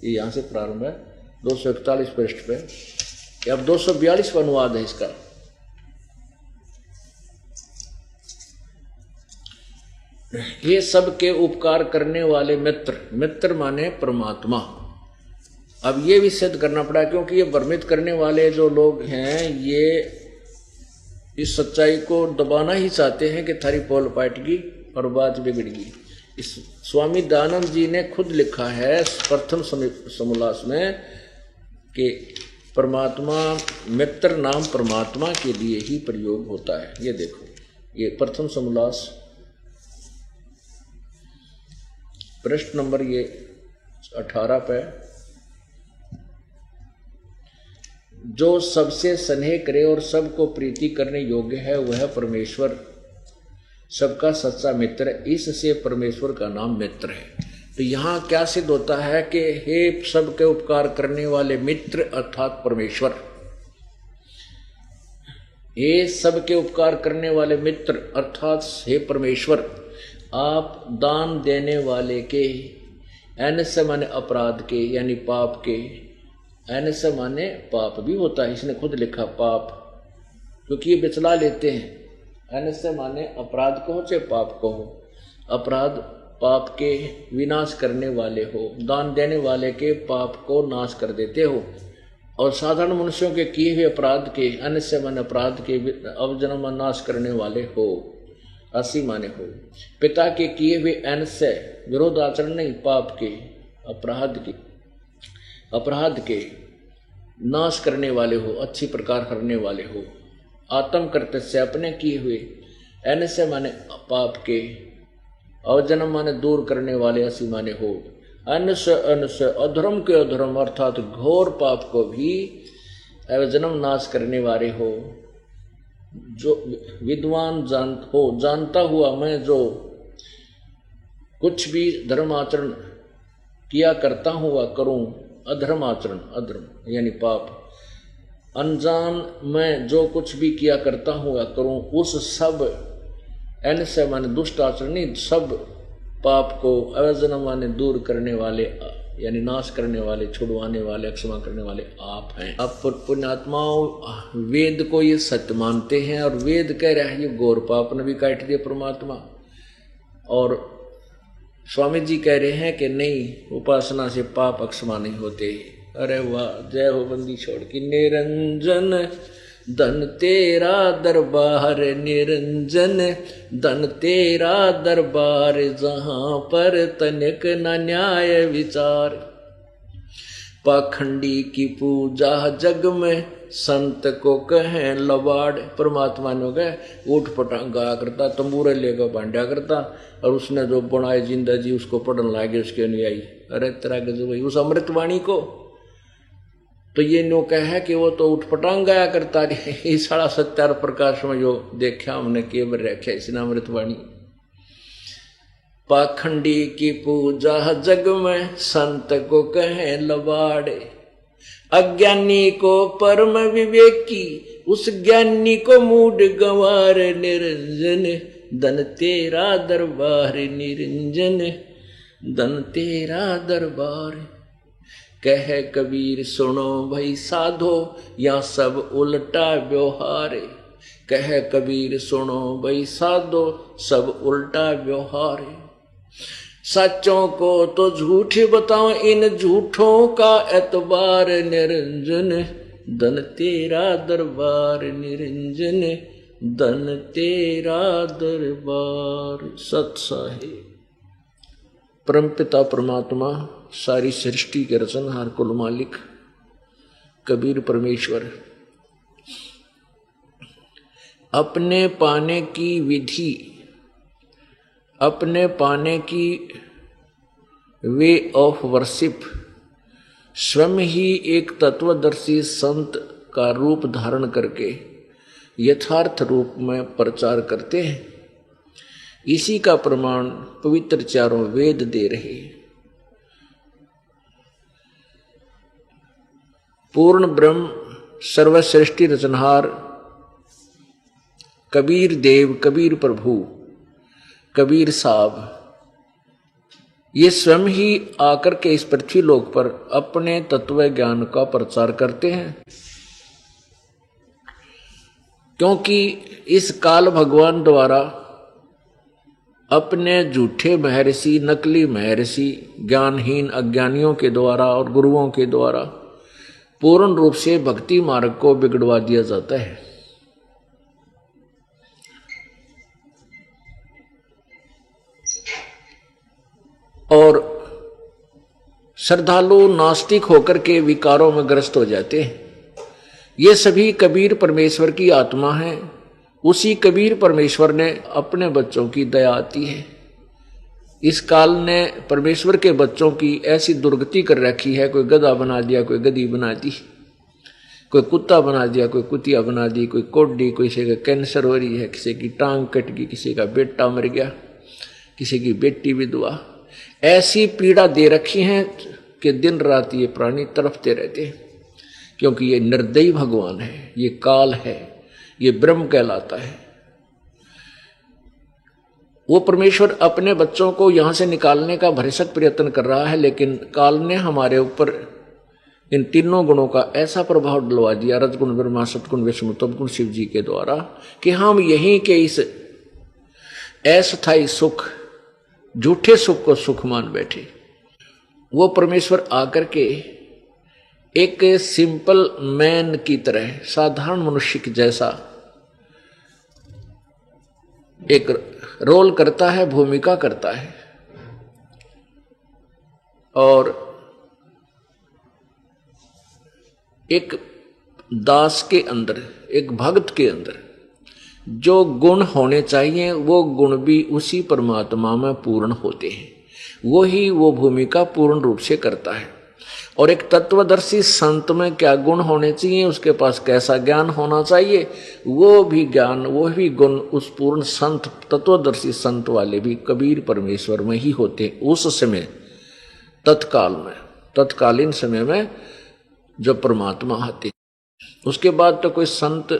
ये यहां से प्रारंभ है। 241 पृष्ठ पे। अब 242 अनुवाद है इसका। ये सबके उपकार करने वाले मित्र, मित्र माने परमात्मा। अब ये भी सिद्ध करना पड़ा, क्योंकि ये भ्रमित करने वाले जो लोग हैं ये इस सच्चाई को दबाना ही चाहते हैं कि थारी पोल पाटेगी और बात बिगड़गी। इस स्वामी दयानंद जी ने खुद लिखा है प्रथम समोल्लास में कि परमात्मा, मित्र नाम परमात्मा के लिए ही प्रयोग होता है। ये देखो, ये प्रथम समोल्लास पृष्ठ नंबर ये 18 पे, जो सबसे स्नेह करे और सबको प्रीति करने योग्य है वह परमेश्वर सबका सच्चा मित्र है, इससे परमेश्वर का नाम मित्र है। तो यहाँ क्या सिद्ध होता है कि हे सबके उपकार करने वाले मित्र अर्थात परमेश्वर, हे सबके उपकार करने वाले मित्र अर्थात हे परमेश्वर, आप दान देने वाले के, एन से माने अपराध के यानी पाप के, एन से माने पाप भी होता है, इसने खुद लिखा पाप, क्योंकि ये बिचला लेते हैं। एन से माने अपराध को हो चाहे पाप को हो, अपराध पाप के विनाश करने वाले हो, दान देने वाले के पाप को नाश कर देते हो, और साधारण मनुष्यों के किए हुए अपराध के, एन से माने अपराध के अवजन्म नाश करने वाले हो, असी माने हो। पिता के किए हुए एन से विरोध आचरण नहीं, पाप के, अपराध के नाश करने वाले हो, अच्छी प्रकार करने वाले हो। आत्म कृत्य से अपने किए हुए, एन से माने पाप के, अवजन्म माने दूर करने वाले, असी माने हो। अन से अधर्म के अधर्म अर्थात घोर पाप को भी अवजन्म नाश करने वाले हो। जो विद्वान जानता हुआ मैं जो कुछ भी धर्म आचरण किया करता हुआ करूं, अधर्म आचरण, अधर्म यानी पाप, अनजान मैं जो कुछ भी किया करता हुआ करूं, उस सब एन से माने दुष्ट आचरण नहीं, सब पाप को अवजन्म माने दूर करने वाले यानी नाश करने वाले, छुड़वाने वाले, क्षमा करने वाले आप हैं। अब पुण्यात्माओं वेद को ये सत्य मानते हैं और वेद कह रहा है ये घोर पाप ने भी काट दिया परमात्मा, और स्वामी जी कह रहे हैं कि नहीं, उपासना से पाप अक्षमा नहीं होते। अरे वाह, जय हो बंदी छोड़ की। निरंजन धन तेरा दरबार, निरंजन धन तेरा दरबार, जहां पर तनिक न न्याय विचार। पाखंडी की पूजा जग में, संत को कहें लबाड़। परमात्मा ने गए उठ पटांग गाया करता, तंबूरे लेकर बांधा करता, और उसने जो बनाए जिंदा जी उसको पढ़ने लगे उसके अनुयायी। अरे तेरा गजब भाई, उस अमृतवाणी को तो ये नो कह है कि वो तो उठपटांग गाया करता रही। साढ़ा 70 प्रकाश में जो देखा हमने केवल रखा इसने अमृतवाणी। पाखंडी की पूजा जग में, संत को कहे लबाड़े। अज्ञानी को परम विवेकी, उस ज्ञानी को मूड गंवार। निरंजन धन तेरा दरबार, निरंजन धन तेरा दरबार। कह कबीर सुनो भाई साधो, या सब उल्टा व्यवहार। कह कबीर सुनो भाई साधो, सब उल्टा व्यवहार। सच्चों को तो झूठ बताओ, इन झूठों का एतबार। निरंजन धन तेरा दरबार, निरंजन धन तेरा दरबार। सत साहिब परमपिता परमात्मा, सारी सृष्टि के रचनहार, कुल मालिक कबीर परमेश्वर, अपने पाने की विधि, अपने पाने की वे ऑफ वर्शिप स्वयं ही एक तत्वदर्शी संत का रूप धारण करके यथार्थ रूप में प्रचार करते हैं। इसी का प्रमाण पवित्र चारों वेद दे रहे। पूर्ण ब्रह्म सर्वश्रेष्ठी रचनहार कबीर देव, कबीर प्रभु, कबीर साहब ये स्वयं ही आकर के इस पृथ्वी लोक पर अपने तत्व ज्ञान का प्रचार करते हैं, क्योंकि इस काल भगवान द्वारा अपने झूठे महर्षि, नकली महर्षि, ज्ञानहीन अज्ञानियों के द्वारा और गुरुओं के द्वारा पूर्ण रूप से भक्ति मार्ग को बिगड़वा दिया जाता है। और श्रद्धालु नास्तिक होकर के विकारों में ग्रस्त हो जाते हैं। ये सभी कबीर परमेश्वर की आत्मा है। उसी कबीर परमेश्वर ने अपने बच्चों की दया आती है। इस काल ने परमेश्वर के बच्चों की ऐसी दुर्गति कर रखी है, कोई गधा बना दिया, कोई गधी बना दी, कोई कुत्ता बना दिया, कोई कुतिया बना दी, कोई कोड्डी, किसी का कैंसर हो रही है, किसी की टांग कट गई, किसी का बेटा मर गया, किसी की बेटी विधवा। ऐसी पीड़ा दे रखी है कि दिन रात ये प्राणी तड़पते रहते हैं, क्योंकि ये निर्दयी भगवान है, ये काल है, ये ब्रह्म कहलाता है। वो परमेश्वर अपने बच्चों को यहां से निकालने का भरसक प्रयत्न कर रहा है, लेकिन काल ने हमारे ऊपर इन तीनों गुणों का ऐसा प्रभाव डलवा दिया, रजगुण ब्रह्मा, सतगुण विष्णु, तमगुण शिव जी के द्वारा, कि हम यहीं के इस अस्थायी सुख, झूठे सुख को सुख मान बैठे। वो परमेश्वर आकर के एक सिंपल मैन की तरह, साधारण मनुष्य के जैसा एक रोल करता है, भूमिका करता है, और एक दास के अंदर, एक भक्त के अंदर जो गुण होने चाहिए वो गुण भी उसी परमात्मा में पूर्ण होते हैं। वही वो भूमिका पूर्ण रूप से करता है। और एक तत्वदर्शी संत में क्या गुण होने चाहिए, उसके पास कैसा ज्ञान होना चाहिए, वो भी ज्ञान, वो भी गुण उस पूर्ण संत, तत्वदर्शी संत वाले भी कबीर परमेश्वर में ही होते। उस समय तत्काल में, तत्कालीन समय में जो परमात्मा आते, उसके बाद तो कोई संत,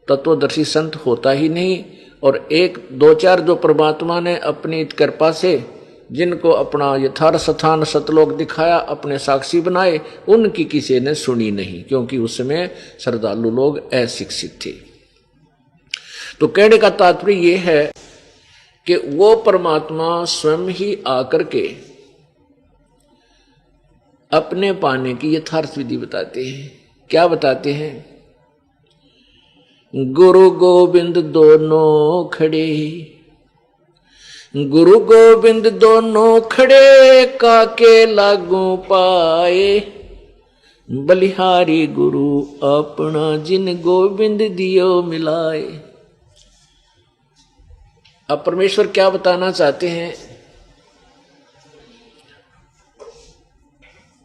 तत्वदर्शी संत होता ही नहीं। और एक दो चार जो परमात्मा ने अपनी कृपा से जिनको अपना यथार्थ स्थान सतलोक दिखाया, अपने साक्षी बनाए, उनकी किसी ने सुनी नहीं, क्योंकि उस समय श्रद्धालु लोग अशिक्षित थे। तो कहने का तात्पर्य यह है कि वो परमात्मा स्वयं ही आकर के अपने पाने की यथार्थ विधि बताते हैं। क्या बताते हैं? गुरु गोविंद दोनों खड़े, गुरु गोविंद दोनों खड़े, काके लागू पाए, बलिहारी गुरु अपना जिन गोविंद दियो मिलाए। अब परमेश्वर क्या बताना चाहते हैं?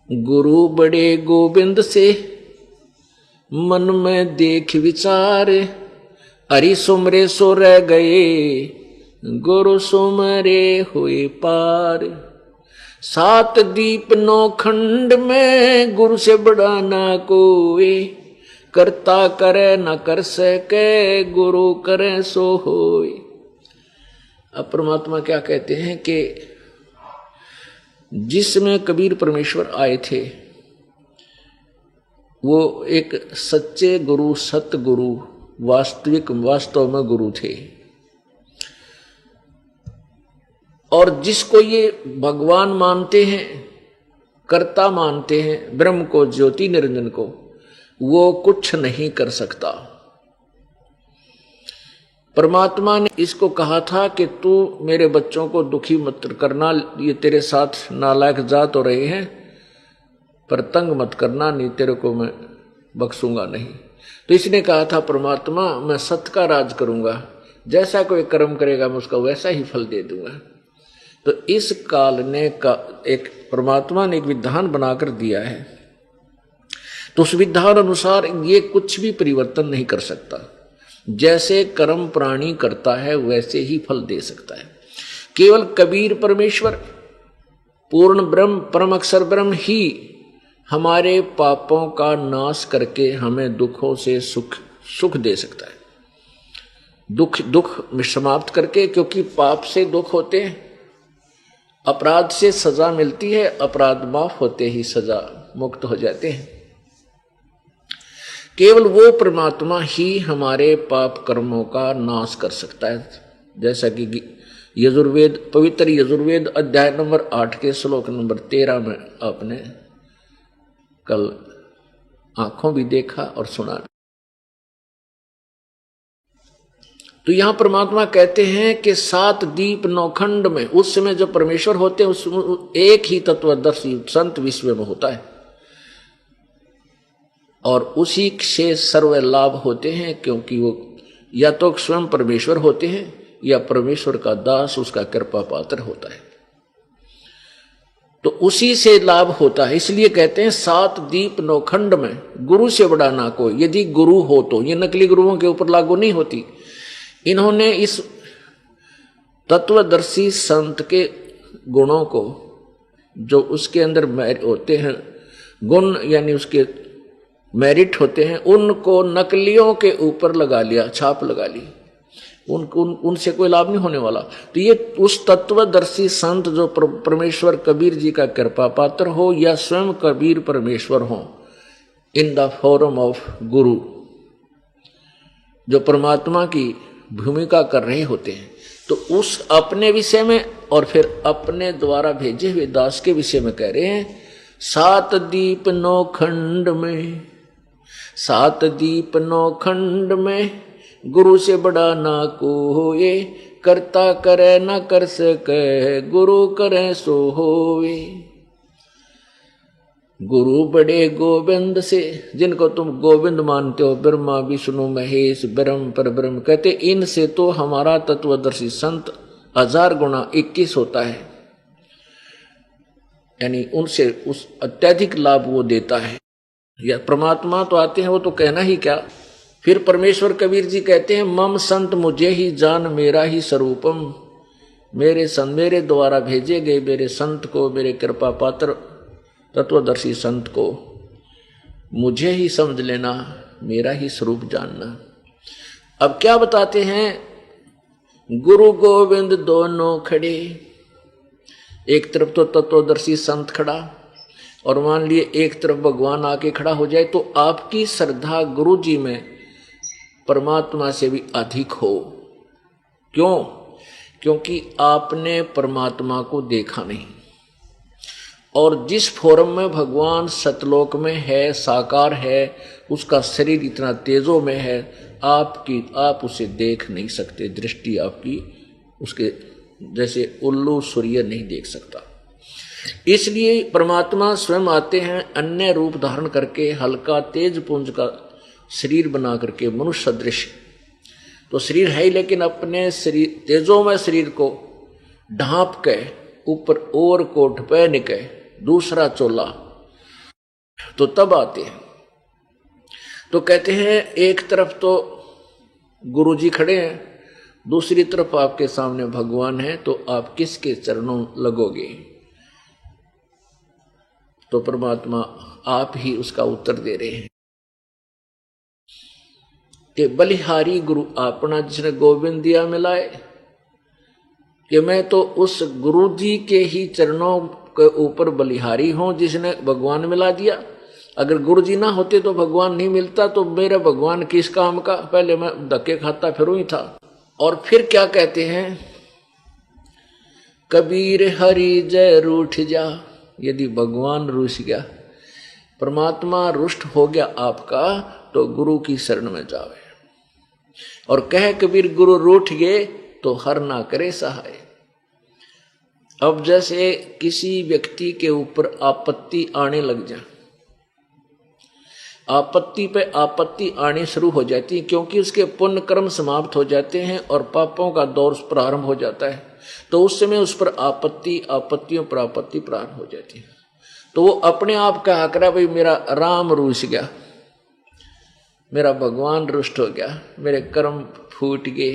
गुरु बड़े गोविंद से मन में देख विचार, हरि सुमरे सो रह गए, गुरु सुमरे हुए पार। सात दीप नौ खंड में गुरु से बड़ा ना कोई, करता करे न कर सके, गुरु करे सो होए। अब परमात्मा क्या कहते हैं कि जिसमें कबीर परमेश्वर आए थे वो एक सच्चे गुरु, सतगुरु, वास्तव में गुरु थे। और जिसको ये भगवान मानते हैं, कर्ता मानते हैं, ब्रह्म को, ज्योति निरंजन को, वो कुछ नहीं कर सकता। परमात्मा ने इसको कहा था कि तू मेरे बच्चों को दुखी मत करना, ये तेरे साथ नालायक जा तो रहे हैं, पर तंग मत करना, नहीं तेरे को मैं बख्शूंगा नहीं। तो इसने कहा था परमात्मा, मैं सत्य का राज करूंगा, जैसा कोई कर्म करेगा मैं उसका वैसा ही फल दे दूंगा। तो इस काल ने एक परमात्मा ने एक विधान बनाकर दिया है, तो उस विधान अनुसार ये कुछ भी परिवर्तन नहीं कर सकता। जैसे कर्म प्राणी करता है वैसे ही फल दे सकता है। केवल कबीर परमेश्वर, पूर्ण ब्रह्म, परम अक्षर ब्रह्म ही हमारे पापों का नाश करके हमें दुखों से सुख दे सकता है। दुख समाप्त करके, क्योंकि पाप से दुख होते हैं, अपराध से सजा मिलती है, अपराध माफ होते ही सजा मुक्त हो जाते हैं। केवल वो परमात्मा ही हमारे पाप कर्मों का नाश कर सकता है। जैसा कि यजुर्वेद, पवित्र यजुर्वेद अध्याय नंबर 8 के श्लोक नंबर 13 में आपने कल आंखों भी देखा और सुना। तो यहां परमात्मा कहते हैं कि 7 दीप नौखंड में, उस समय जो परमेश्वर होते हैं उस एक ही तत्वदर्शी संत विश्व में होता है और उसी से सर्व लाभ होते हैं, क्योंकि वो या तो स्वयं परमेश्वर होते हैं या परमेश्वर का दास उसका कृपा पात्र होता है, तो उसी से लाभ होता है। इसलिए कहते हैं 7 दीप नौखंड में गुरु से बड़ा ना कोई। यदि गुरु हो तो, ये नकली गुरुओं के ऊपर लागू नहीं होती। इन्होंने इस तत्वदर्शी संत के गुणों को, जो उसके अंदर होते हैं गुण, यानी उसके मेरिट होते हैं, उनको नकलियों के ऊपर लगा लिया, छाप लगा ली। उनसे कोई लाभ नहीं होने वाला। तो ये उस तत्वदर्शी संत जो परमेश्वर कबीर जी का कृपा पात्र हो या स्वयं कबीर परमेश्वर हो, इन द फॉर्म ऑफ गुरु, जो परमात्मा की भूमिका कर रहे होते हैं, तो उस अपने विषय में और फिर अपने द्वारा भेजे हुए दास के विषय में कह रहे हैं 7 दीप नौखंड में, 7 दीप नौखंड में गुरु से बड़ा ना कोई, करता करे ना कर सके, गुरु करे सो होवे। गुरु बड़े गोविंद से, जिनको तुम गोविंद मानते हो, ब्रह्मा विष्णु महेश ब्रह्म पर ब्रह्म कहते, इनसे तो हमारा तत्वदर्शी संत 1000 गुना 21 होता है, यानी उनसे उस अत्यधिक लाभ वो देता है। या परमात्मा तो आते हैं, वो तो कहना ही क्या। फिर परमेश्वर कबीर जी कहते हैं मम संत मुझे ही जान मेरा ही स्वरूपम, मेरे द्वारा भेजे गए मेरे संत को, मेरे कृपा पात्र तत्वदर्शी संत को मुझे ही समझ लेना, मेरा ही स्वरूप जानना। अब क्या बताते हैं, गुरु गोविंद दोनों खड़े, एक तरफ तो तत्वदर्शी संत खड़ा और मान लिए एक तरफ भगवान आके खड़ा हो जाए, तो आपकी श्रद्धा गुरु जी में परमात्मा से भी अधिक हो। क्यों? क्योंकि आपने परमात्मा को देखा नहीं, और जिस फॉर्म में भगवान सतलोक में है, साकार है, उसका शरीर इतना तेजो में है, आप उसे देख नहीं सकते। दृष्टि आपकी उसके जैसे उल्लू सूर्य नहीं देख सकता। इसलिए परमात्मा स्वयं आते हैं अन्य रूप धारण करके, हल्का तेज पुंज का शरीर बना करके, मनुष्य सदृश तो शरीर है ही, लेकिन अपने शरीर तेजोमय शरीर को ढांप के ऊपर और कोट पहन के दूसरा चोला, तो तब आते हैं। तो कहते हैं एक तरफ तो गुरु जी खड़े हैं, दूसरी तरफ आपके सामने भगवान है, तो आप किसके चरणों लगोगे? तो परमात्मा आप ही उसका उत्तर दे रहे हैं कि बलिहारी गुरु आपना, जिसने गोविंद दिया मिलाए, कि मैं तो उस गुरु जी के ही चरणों के ऊपर बलिहारी हूं जिसने भगवान मिला दिया। अगर गुरु जी ना होते तो भगवान नहीं मिलता, तो मेरा भगवान किस काम का, पहले मैं धक्के खाता फिर ही था। और फिर क्या कहते हैं, कबीर हरि जय रूठ जा। यदि भगवान रूठ गया, परमात्मा रुष्ट हो गया आपका, तो गुरु की शरण में जावे। और कह कबीर गुरु रूठ गए तो हर ना करे सहाय। अब जैसे किसी व्यक्ति के ऊपर आपत्ति आने लग जाए, आपत्ति पे आपत्ति आनी शुरू हो जाती है, क्योंकि उसके पुण्य कर्म समाप्त हो जाते हैं और पापों का दौर प्रारंभ हो जाता है, तो उस समय उस पर आपत्तियों पर आपत्ति प्रारंभ हो जाती है। तो वो अपने आप कहा करे, भाई मेरा राम रूठ गया, मेरा भगवान रुष्ट हो गया, मेरे कर्म फूट गए,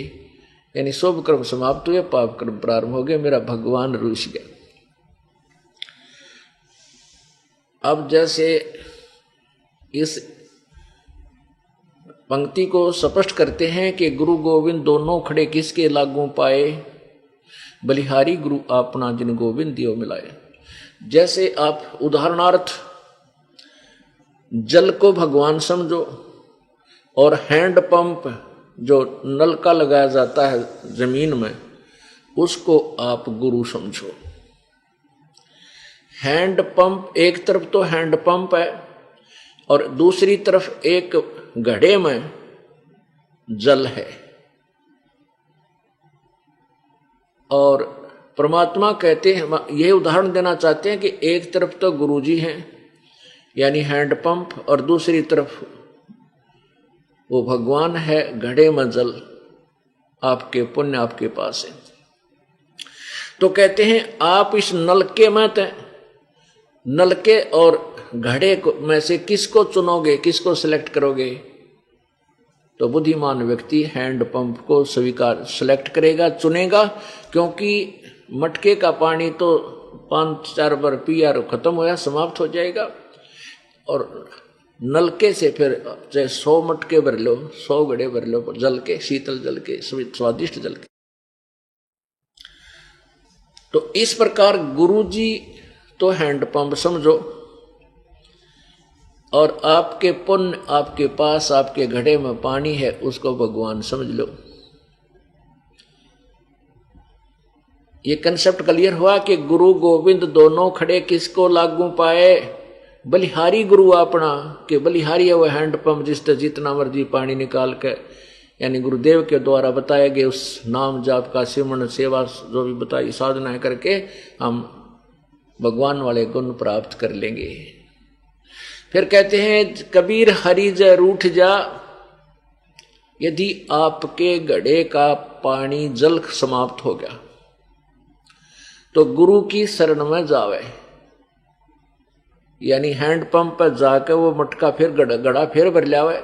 यानी शुभ कर्म समाप्त हुए, पाप कर्म प्रारंभ हो गए, मेरा भगवान रूठ गया। अब जैसे इस पंक्ति को स्पष्ट करते हैं कि गुरु गोविंद दोनों खड़े किसके लागू पाए? बलिहारी गुरु अपना जिन गोविंद दियो मिलाए। जैसे आप उदाहरणार्थ जल को भगवान समझो और हैंड पंप जो नल का लगाया जाता है जमीन में उसको आप गुरु समझो। हैंड पंप एक तरफ तो हैंड पंप है और दूसरी तरफ एक घड़े में जल है। और परमात्मा कहते हैं, यह उदाहरण देना चाहते हैं कि एक तरफ तो गुरुजी हैं यानी हैंड पंप और दूसरी तरफ वो भगवान है घड़े में जल, आपके पुण्य आपके पास है। तो कहते हैं आप इस नलके में थे, नलके और घड़े में से किसको चुनोगे, किसको सिलेक्ट करोगे? तो बुद्धिमान व्यक्ति हैंड पंप को स्वीकार सिलेक्ट करेगा, चुनेगा, क्योंकि मटके का पानी तो 5-4 बार पिया खत्म होया समाप्त हो जाएगा और नलके से फिर चाहे 100 मटके भर लो, 100 घड़े भर लो जल के, शीतल जल के, स्वादिष्ट जल के। तो इस प्रकार गुरुजी तो हैंड पंप समझो और आपके पुण्य आपके पास, आपके घड़े में पानी है, उसको भगवान समझ लो। ये कंसेप्ट क्लियर हुआ कि गुरु गोविंद दोनों खड़े किसको लागू पाए? बलिहारी गुरु अपना, कि बलिहारी है वो हैंड पंप जिससे जितना मर्जी पानी निकाल के, यानी गुरुदेव के द्वारा बताए गए उस नाम जाप का सिमरन सेवा जो भी बताई साधनाएं करके हम भगवान वाले गुण प्राप्त कर लेंगे। फिर कहते हैं कबीर हरि जय रूठ जा, यदि आपके घड़े का पानी जल समाप्त हो गया तो गुरु की शरण में जावे, यानी हैंड पंप पर जाकर वो मटका फिर गड़ा फिर भर लावे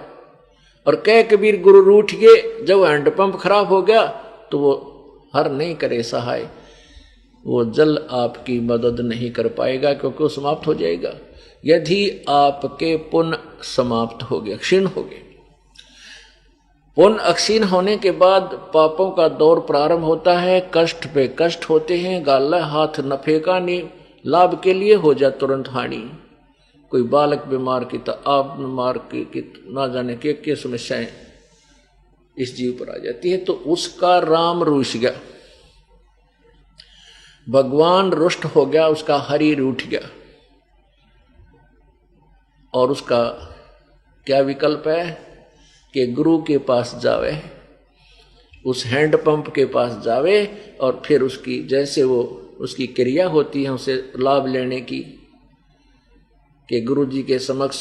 और कह कबीर गुरु रूठ गए। जब हैंड पंप खराब हो गया तो वो हर नहीं करे सहाय, वो जल आपकी मदद नहीं कर पाएगा क्योंकि वो समाप्त हो जाएगा। यदि आपके पुण्य समाप्त हो गए, क्षीण हो गए, पुण्य अक्षीण होने के बाद पापों का दौर प्रारंभ होता है, कष्ट पे कष्ट होते हैं, गाला हाथ न फेंका नहीं, लाभ के लिए हो जाए तुरंत हानि। कोई बालक बीमार की तो आप बीमार की ना जाने के समस्याएं इस जीव पर आ जाती है, तो उसका राम रूठ गया, भगवान रुष्ट हो गया, उसका हरि रूठ गया और उसका क्या विकल्प है कि गुरु के पास जावे, उस हैंड पंप के पास जावे और फिर उसकी जैसे वो उसकी क्रिया होती है उसे लाभ लेने की, कि गुरु जी के समक्ष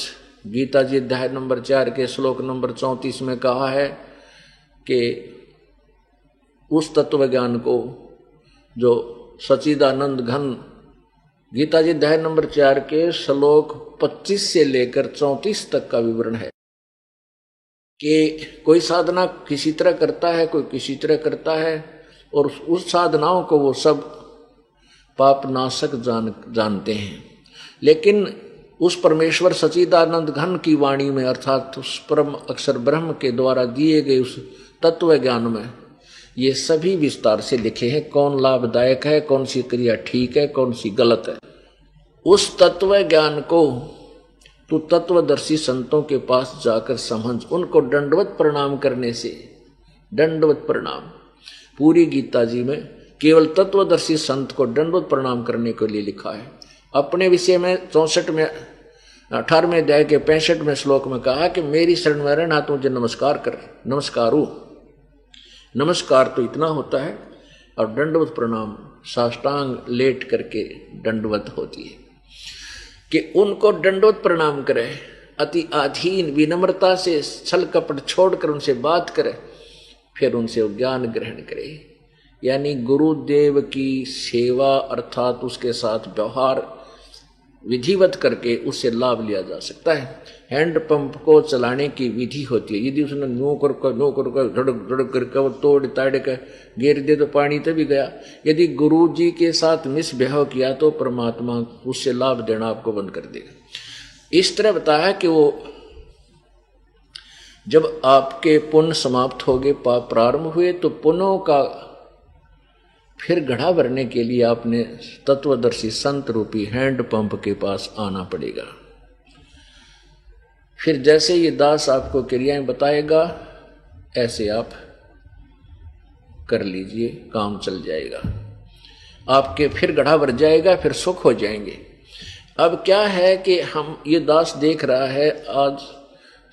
गीता जी अध्याय नंबर 4 के श्लोक नंबर 34 में कहा है कि उस तत्व ज्ञान को जो सच्चिदानंद घन, गीता जी अध्याय नंबर 4 के श्लोक 25 से लेकर 34 तक का विवरण है कि कोई साधना किसी तरह करता है, कोई किसी तरह करता है और उस साधनाओं को वो सब पाप नाशक जानते हैं, लेकिन उस परमेश्वर सच्चिदानंद घन की वाणी में अर्थात उस परम अक्षर ब्रह्म के द्वारा दिए गए उस तत्व ज्ञान में ये सभी विस्तार से लिखे हैं, कौन लाभदायक है, कौन सी क्रिया ठीक है, कौन सी गलत है। उस तत्व ज्ञान को तू तत्वदर्शी संतों के पास जाकर समझ, उनको दंडवत प्रणाम करने से, दंडवत प्रणाम पूरी गीता जी में केवल तत्वदर्शी संत को दंडवत प्रणाम करने के लिए लिखा है। अपने विषय में 64 में 18वें अध्याय के 65वें श्लोक में कहा कि मेरी शरण में रहना तो मुझे नमस्कार कर, नमस्कारू, नमस्कार तो इतना होता है और दंडवत प्रणाम साष्टांग लेट करके दंडवत होती है कि उनको दंडवत प्रणाम करे, अति अधीन विनम्रता से छल कपट छोड़कर उनसे बात करे, फिर उनसे ज्ञान ग्रहण करे, यानी गुरुदेव की सेवा अर्थात उसके साथ व्यवहार विधिवत करके उससे लाभ लिया जा सकता है। हैंड पंप को चलाने की विधि होती है, यदि उसने नो कर धड़क धड़क करके वो तोड़ ताड़ कर गिर दे तो पानी तो भी गया। यदि गुरु जी के साथ मिसबिहेव किया तो परमात्मा उससे लाभ देना आपको बंद कर देगा। इस तरह बताया कि वो जब आपके पुण्य समाप्त हो गए, पाप प्रारंभ हुए, तो पुण्यों का फिर घड़ा भरने के लिए आपने तत्वदर्शी संत रूपी हैंड पंप के पास आना पड़ेगा। फिर जैसे ये दास आपको क्रियाएं बताएगा ऐसे आप कर लीजिए, काम चल जाएगा आपके, फिर घड़ा भर जाएगा, फिर सुख हो जाएंगे। अब क्या है कि हम ये दास देख रहा है, आज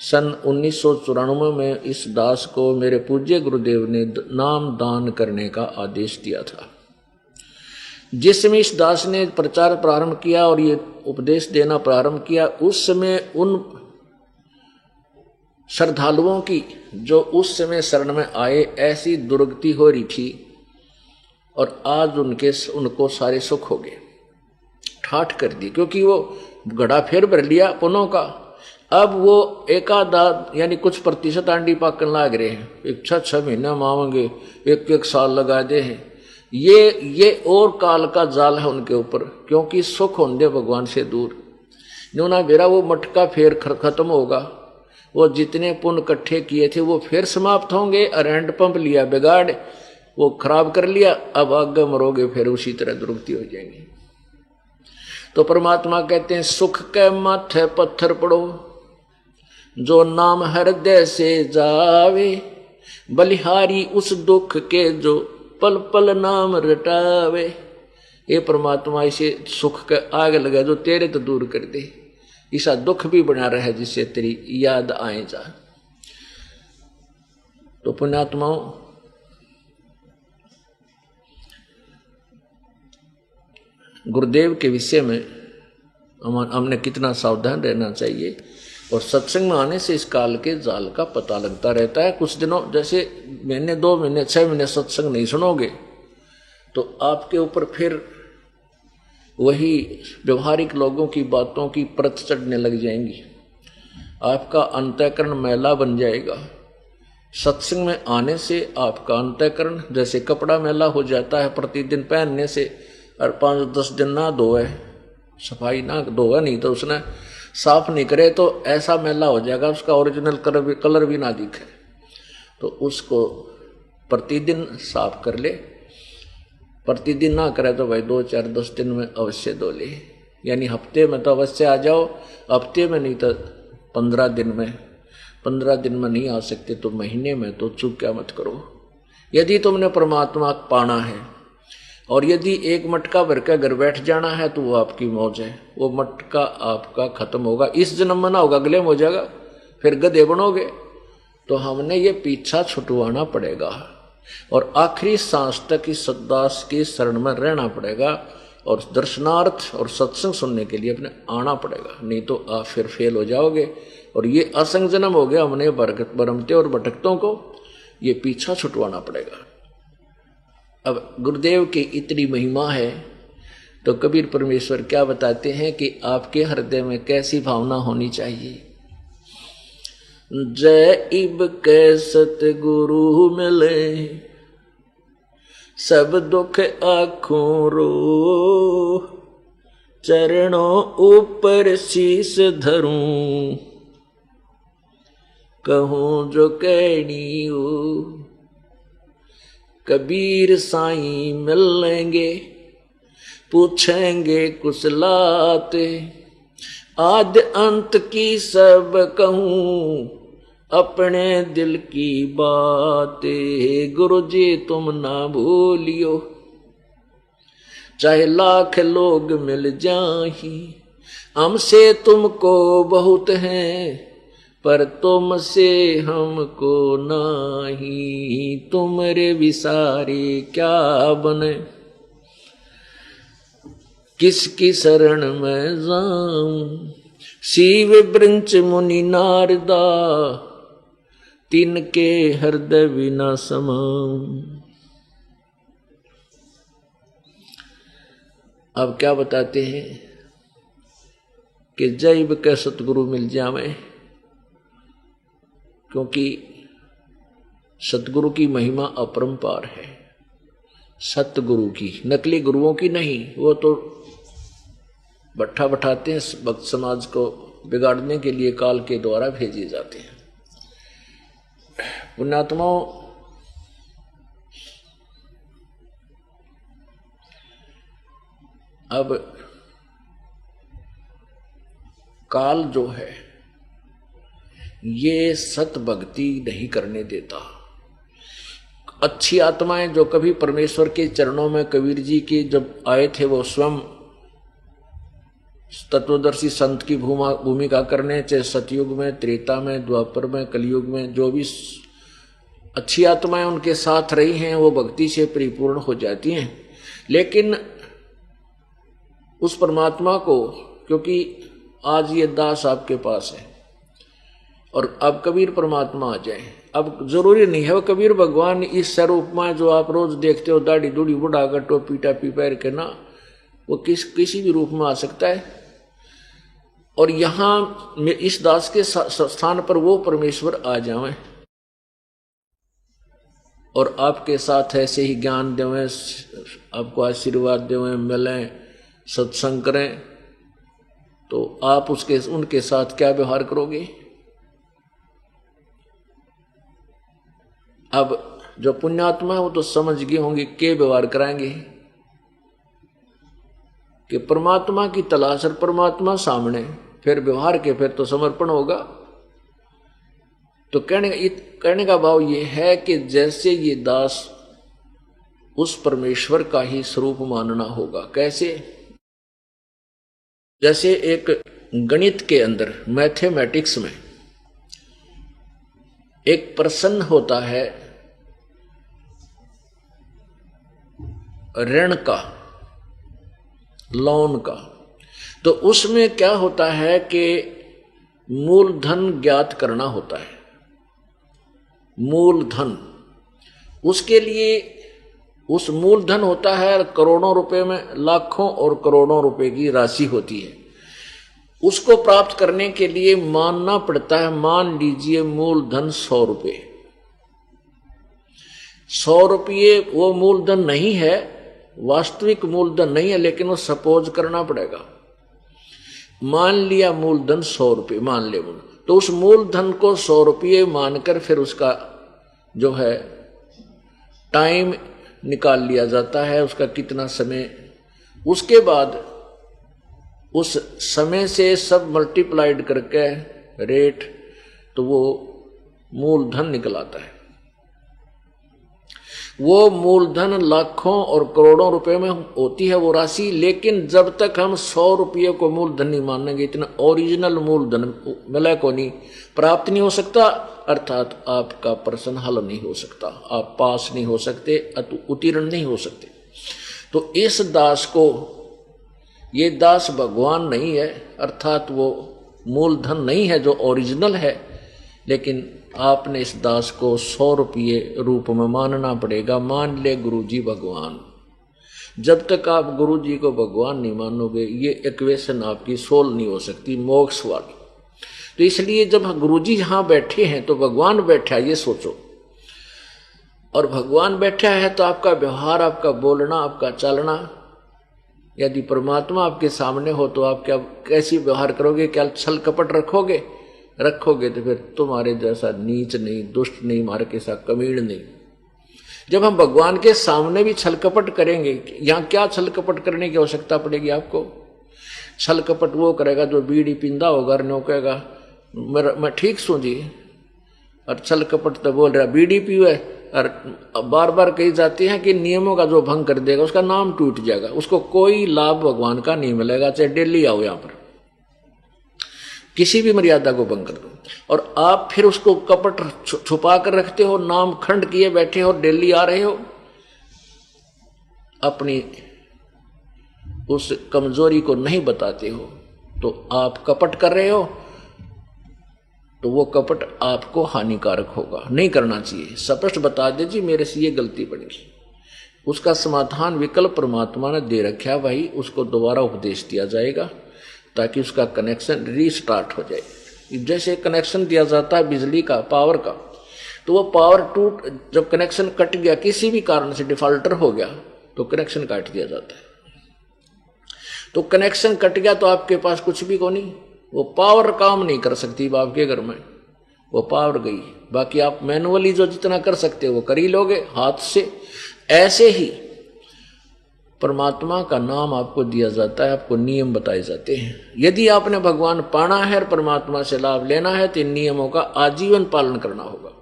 सन 1994 में इस दास को मेरे पूज्य गुरुदेव ने नाम दान करने का आदेश दिया था। जिस समय इस दास ने प्रचार प्रारंभ किया और ये उपदेश देना प्रारंभ किया, उस समय उन श्रद्धालुओं की जो उस समय शरण में आए ऐसी दुर्गति हो रही थी और आज उनको सारे सुख हो गए, ठाठ कर दी, क्योंकि वो घड़ा फिर भर लिया पुनों का। अब वो एकाधा यानी कुछ प्रतिशत आंडी पाकन लाग रहे हैं, एक 6 महीना मांगे, एक साल लगा दे हैं। ये और काल का जाल है उनके ऊपर, क्योंकि सुख होंगे भगवान से दूर। न्यूना बेरा वो मटका फिर खत्म होगा, वो जितने पुण्य इकट्ठे किए थे वो फिर समाप्त होंगे। और हैंड पंप लिया बिगाड़, वो खराब कर लिया, अब आगे मरोगे फिर उसी तरह दुर्गति हो जाएंगी। तो परमात्मा कहते हैं सुख के माथे पत्थर पड़ो, जो नाम हृदय से जावे, बलिहारी उस दुख के जो पल पल नाम रटावे। ये परमात्मा इसे सुख के आग लगा जो तेरे तो दूर कर दे, ऐसा दुख भी बना रहे जिससे तेरी याद आए जा। तो पुण्यात्माओं, गुरुदेव के विषय में हमने कितना सावधान रहना चाहिए। और सत्संग में आने से इस काल के जाल का पता लगता रहता है। कुछ दिनों जैसे महीने 2 महीने 6 महीने सत्संग नहीं सुनोगे तो आपके ऊपर फिर वही व्यवहारिक लोगों की बातों की परत चढ़ने लग जाएंगी, आपका अंतःकरण मैला बन जाएगा। सत्संग में आने से आपका अंतःकरण जैसे कपड़ा मैला हो जाता है प्रतिदिन पहनने से, और 5-10 दिन ना धोए, सफाई ना धोए नहीं तो उसने साफ नहीं करे तो ऐसा मैला हो जाएगा, उसका ओरिजिनल कलर भी ना दिखे। तो उसको प्रतिदिन साफ कर ले, प्रतिदिन ना करे तो भाई 2-4-10 दिन में अवश्य धो ले। यानी हफ्ते में तो अवश्य आ जाओ, हफ्ते में नहीं तो 15 दिन में, 15 दिन में नहीं आ सकते तो महीने में तो चूक क्या मत करो। यदि तुमने परमात्मा पाना है और यदि एक मटका भर के घर बैठ जाना है तो वो आपकी मौज है, वो मटका आपका खत्म होगा, इस जन्म में ना होगा, अगले में हो जाएगा, फिर गधे बनोगे। तो हमने ये पीछा छुटवाना पड़ेगा और आखिरी सांस तक इस सद्दास की शरण में रहना पड़ेगा और दर्शनार्थ और सत्संग सुनने के लिए अपने आना पड़ेगा, नहीं तो आप फिर फेल हो जाओगे। और ये असंग जन्म हो गया हमने बरमते और भटकतों को, ये पीछा छुटवाना पड़ेगा। अब गुरुदेव की इतनी महिमा है तो कबीर परमेश्वर क्या बताते हैं कि आपके हृदय में कैसी भावना होनी चाहिए। जय इब कै सतगुरु मिले, सब दुख आँखों रो, चरणों ऊपर शीस धरूं, कहूं जो कहनी हो। कबीर साईं मिलेंगे, पूछेंगे कुशलाते, आद्य अंत की सब कहूं, अपने दिल की बातें। गुरु जी तुम ना भूलियो, चाहे लाख लोग मिल जाही, हमसे तुमको बहुत हैं, पर तुमसे हमको नाही। तुमरे विसारे क्या बने, किसकी शरण में जाऊं। शिव वृंच मुनि नारदा, तिनके हृदय विना समाऊं। अब क्या बताते हैं कि जैब के सतगुरु मिल जावे, क्योंकि सतगुरु की महिमा अपरंपार है। सतगुरु की, नकली गुरुओं की नहीं, वो तो बट्ठा बैठाते हैं, भक्त समाज को बिगाड़ने के लिए काल के द्वारा भेजे जाते हैं। पुण्यात्माओं, अब काल जो है ये सत भक्ति नहीं करने देता। अच्छी आत्माएं जो कभी परमेश्वर के चरणों में कबीर जी के जब आए थे, वो स्वयं तत्वदर्शी संत की भूमिका करने, चाहे सतयुग में, त्रेता में, द्वापर में, कलयुग में, जो भी अच्छी आत्माएं उनके साथ रही हैं वो भक्ति से परिपूर्ण हो जाती हैं। लेकिन उस परमात्मा को, क्योंकि आज ये दास आपके पास है और अब कबीर परमात्मा आ जाए, अब जरूरी नहीं है वो कबीर भगवान इस स्वरूप में जो आप रोज देखते हो, दाढ़ी दूढ़ी बुढ़ा कर टोपी टापी पैर के ना, वो किसी भी रूप में आ सकता है। और यहां इस दास के स्थान पर वो परमेश्वर आ जाए और आपके साथ ऐसे ही ज्ञान देवें, आपको आशीर्वाद देवें, मिलें, सत्संग करें, तो आप उनके साथ क्या व्यवहार करोगे? अब जो पुण्यात्मा है वो तो समझ गए होंगे क्या व्यवहार कराएंगे कि परमात्मा की तलाश और परमात्मा सामने, फिर व्यवहार के फिर तो समर्पण होगा। तो कहने का भाव ये है कि जैसे ये दास उस परमेश्वर का ही स्वरूप मानना होगा। कैसे? जैसे एक गणित के अंदर, मैथमेटिक्स में एक प्रश्न होता है ऋण का, लोन का, तो उसमें क्या होता है कि मूलधन ज्ञात करना होता है। मूलधन, उसके लिए उस मूलधन होता है करोड़ों रुपए में, लाखों और करोड़ों रुपए की राशि होती है। उसको प्राप्त करने के लिए मानना पड़ता है, मान लीजिए मूलधन 100 रुपये। 100 रुपये वो मूलधन नहीं है, वास्तविक मूलधन नहीं है, लेकिन वो सपोज करना पड़ेगा। मान लिया मूलधन 100 रुपये, मान ले, तो उस मूलधन को 100 रुपये मानकर फिर उसका जो है टाइम निकाल लिया जाता है, उसका कितना समय, उसके बाद उस समय से सब मल्टीप्लाइड करके रेट, तो वो मूलधन निकल आता है। वो मूलधन लाखों और करोड़ों रुपए में होती है वो राशि, लेकिन जब तक हम 100 रुपये को मूलधन नहीं मानेंगे, इतना ओरिजिनल मूलधन मिला को नहीं, प्राप्त नहीं हो सकता, अर्थात आपका प्रश्न हल नहीं हो सकता, आप पास नहीं हो सकते, उत्तीर्ण नहीं हो सकते। तो इस दास को, ये दास भगवान नहीं है, अर्थात वो मूलधन नहीं है जो ओरिजिनल है, लेकिन आपने इस दास को 100 रुपये रूप में मानना पड़ेगा। मान ले गुरुजी भगवान, जब तक आप गुरुजी को भगवान नहीं मानोगे, ये इक्वेशन आपकी सोल्व नहीं हो सकती, मोक्ष वाली। तो इसलिए जब गुरुजी यहां बैठे हैं तो भगवान बैठा है, ये सोचो, और भगवान बैठा है तो आपका व्यवहार, आपका बोलना, आपका चलना, यदि परमात्मा आपके सामने हो तो आप क्या कैसी व्यवहार करोगे? क्या छल कपट रखोगे तो फिर तुम्हारे जैसा नीच नहीं, दुष्ट नहीं, मारे के साथ कमीण नहीं। जब हम भगवान के सामने भी छल कपट करेंगे, यहाँ क्या छल कपट करने की आवश्यकता पड़ेगी आपको? छल कपट वो करेगा जो बीड़ी पिंदा होगा और नो कहेगा मैं ठीक सू जी, और छल कपट तो बोल रहा बीड़ी पीवे, और बार बार कही जाती है कि नियमों का जो भंग कर देगा उसका नाम टूट जाएगा, उसको कोई लाभ भगवान का नहीं मिलेगा, चाहे डेली आओ यहां पर, किसी भी मर्यादा को भंग कर दो। और आप फिर उसको कपट छुपा कर रखते हो, नाम खंड किए बैठे हो, डेली आ रहे हो, अपनी उस कमजोरी को नहीं बताते हो, तो आप कपट कर रहे हो, तो वो कपट आपको हानिकारक होगा, नहीं करना चाहिए। स्पष्ट बता दे जी मेरे से ये गलती बनी, उसका समाधान विकल्प परमात्मा ने दे रखा है भाई, उसको दोबारा उपदेश दिया जाएगा ताकि उसका कनेक्शन रीस्टार्ट हो जाए। जैसे कनेक्शन दिया जाता है बिजली का, पावर का, तो वो पावर जब कनेक्शन कट गया, किसी भी कारण से डिफॉल्टर हो गया, तो कनेक्शन काट दिया जाता है। तो कनेक्शन कट गया तो आपके पास कुछ भी को नहीं, वो पावर काम नहीं कर सकती आपके घर में, वो पावर गई। बाकी आप मैनुअली जो जितना कर सकते हो वो कर ही लोगे हाथ से। ऐसे ही परमात्मा का नाम आपको दिया जाता है, आपको नियम बताए जाते हैं। यदि आपने भगवान पाना है और परमात्मा से लाभ लेना है तो इन नियमों का आजीवन पालन करना होगा।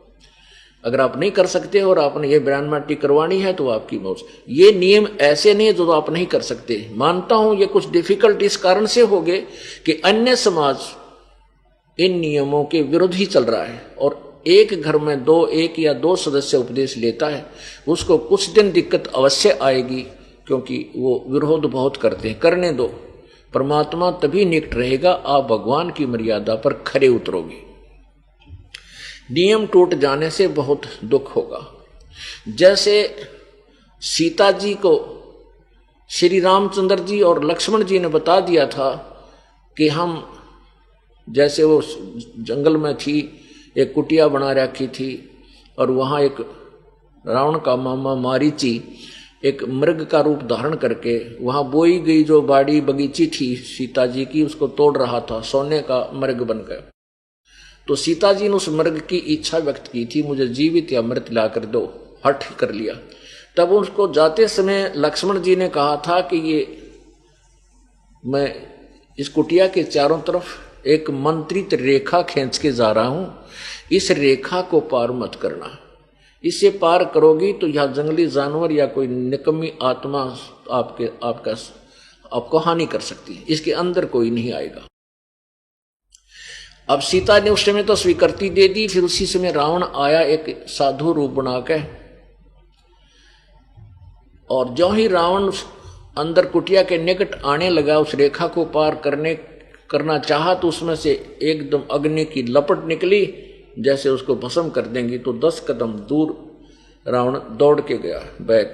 अगर आप नहीं कर सकते और आपने ये बयान माटी करवानी है तो आपकी मौज। ये नियम ऐसे नहीं जो आप नहीं कर सकते। मानता हूं ये कुछ डिफिकल्ट इस कारण से हो गए कि अन्य समाज इन नियमों के विरुद्ध ही चल रहा है, और एक घर में एक या दो सदस्य उपदेश लेता है, उसको कुछ दिन दिक्कत अवश्य आएगी, क्योंकि वो विरोध बहुत करते हैं। करने दो, परमात्मा तभी निकट रहेगा आप भगवान की मर्यादा पर खरे उतरोगे। नियम टूट जाने से बहुत दुख होगा। जैसे सीता जी को श्री रामचंद्र जी और लक्ष्मण जी ने बता दिया था कि हम, जैसे वो जंगल में थी, एक कुटिया बना रखी थी, और वहाँ एक रावण का मामा मारीची एक मृग का रूप धारण करके वहाँ बोई गई जो बाड़ी बगीची थी सीता जी की, उसको तोड़ रहा था, सोने का मृग बनकर। तो सीता जी ने उस मृग की इच्छा व्यक्त की थी, मुझे जीवित या मृत ला कर दो, हठ कर लिया। तब उसको जाते समय लक्ष्मण जी ने कहा था कि ये मैं इस कुटिया के चारों तरफ एक मंत्रित रेखा खींच के जा रहा हूं, इस रेखा को पार मत करना। इसे पार करोगी तो यह जंगली जानवर या कोई निकम्मी आत्मा आपको हानि कर सकती है, इसके अंदर कोई नहीं आएगा। अब सीता ने उस समय तो स्वीकृति दे दी। फिर उसी समय रावण आया एक साधु रूप बना के, और जो ही रावण अंदर कुटिया के निकट आने लगा, उस रेखा को पार करना चाहा, तो उसमें से एकदम अग्नि की लपट निकली, जैसे उसको भस्म कर देंगी। तो 10 कदम दूर रावण दौड़ के गया बैग।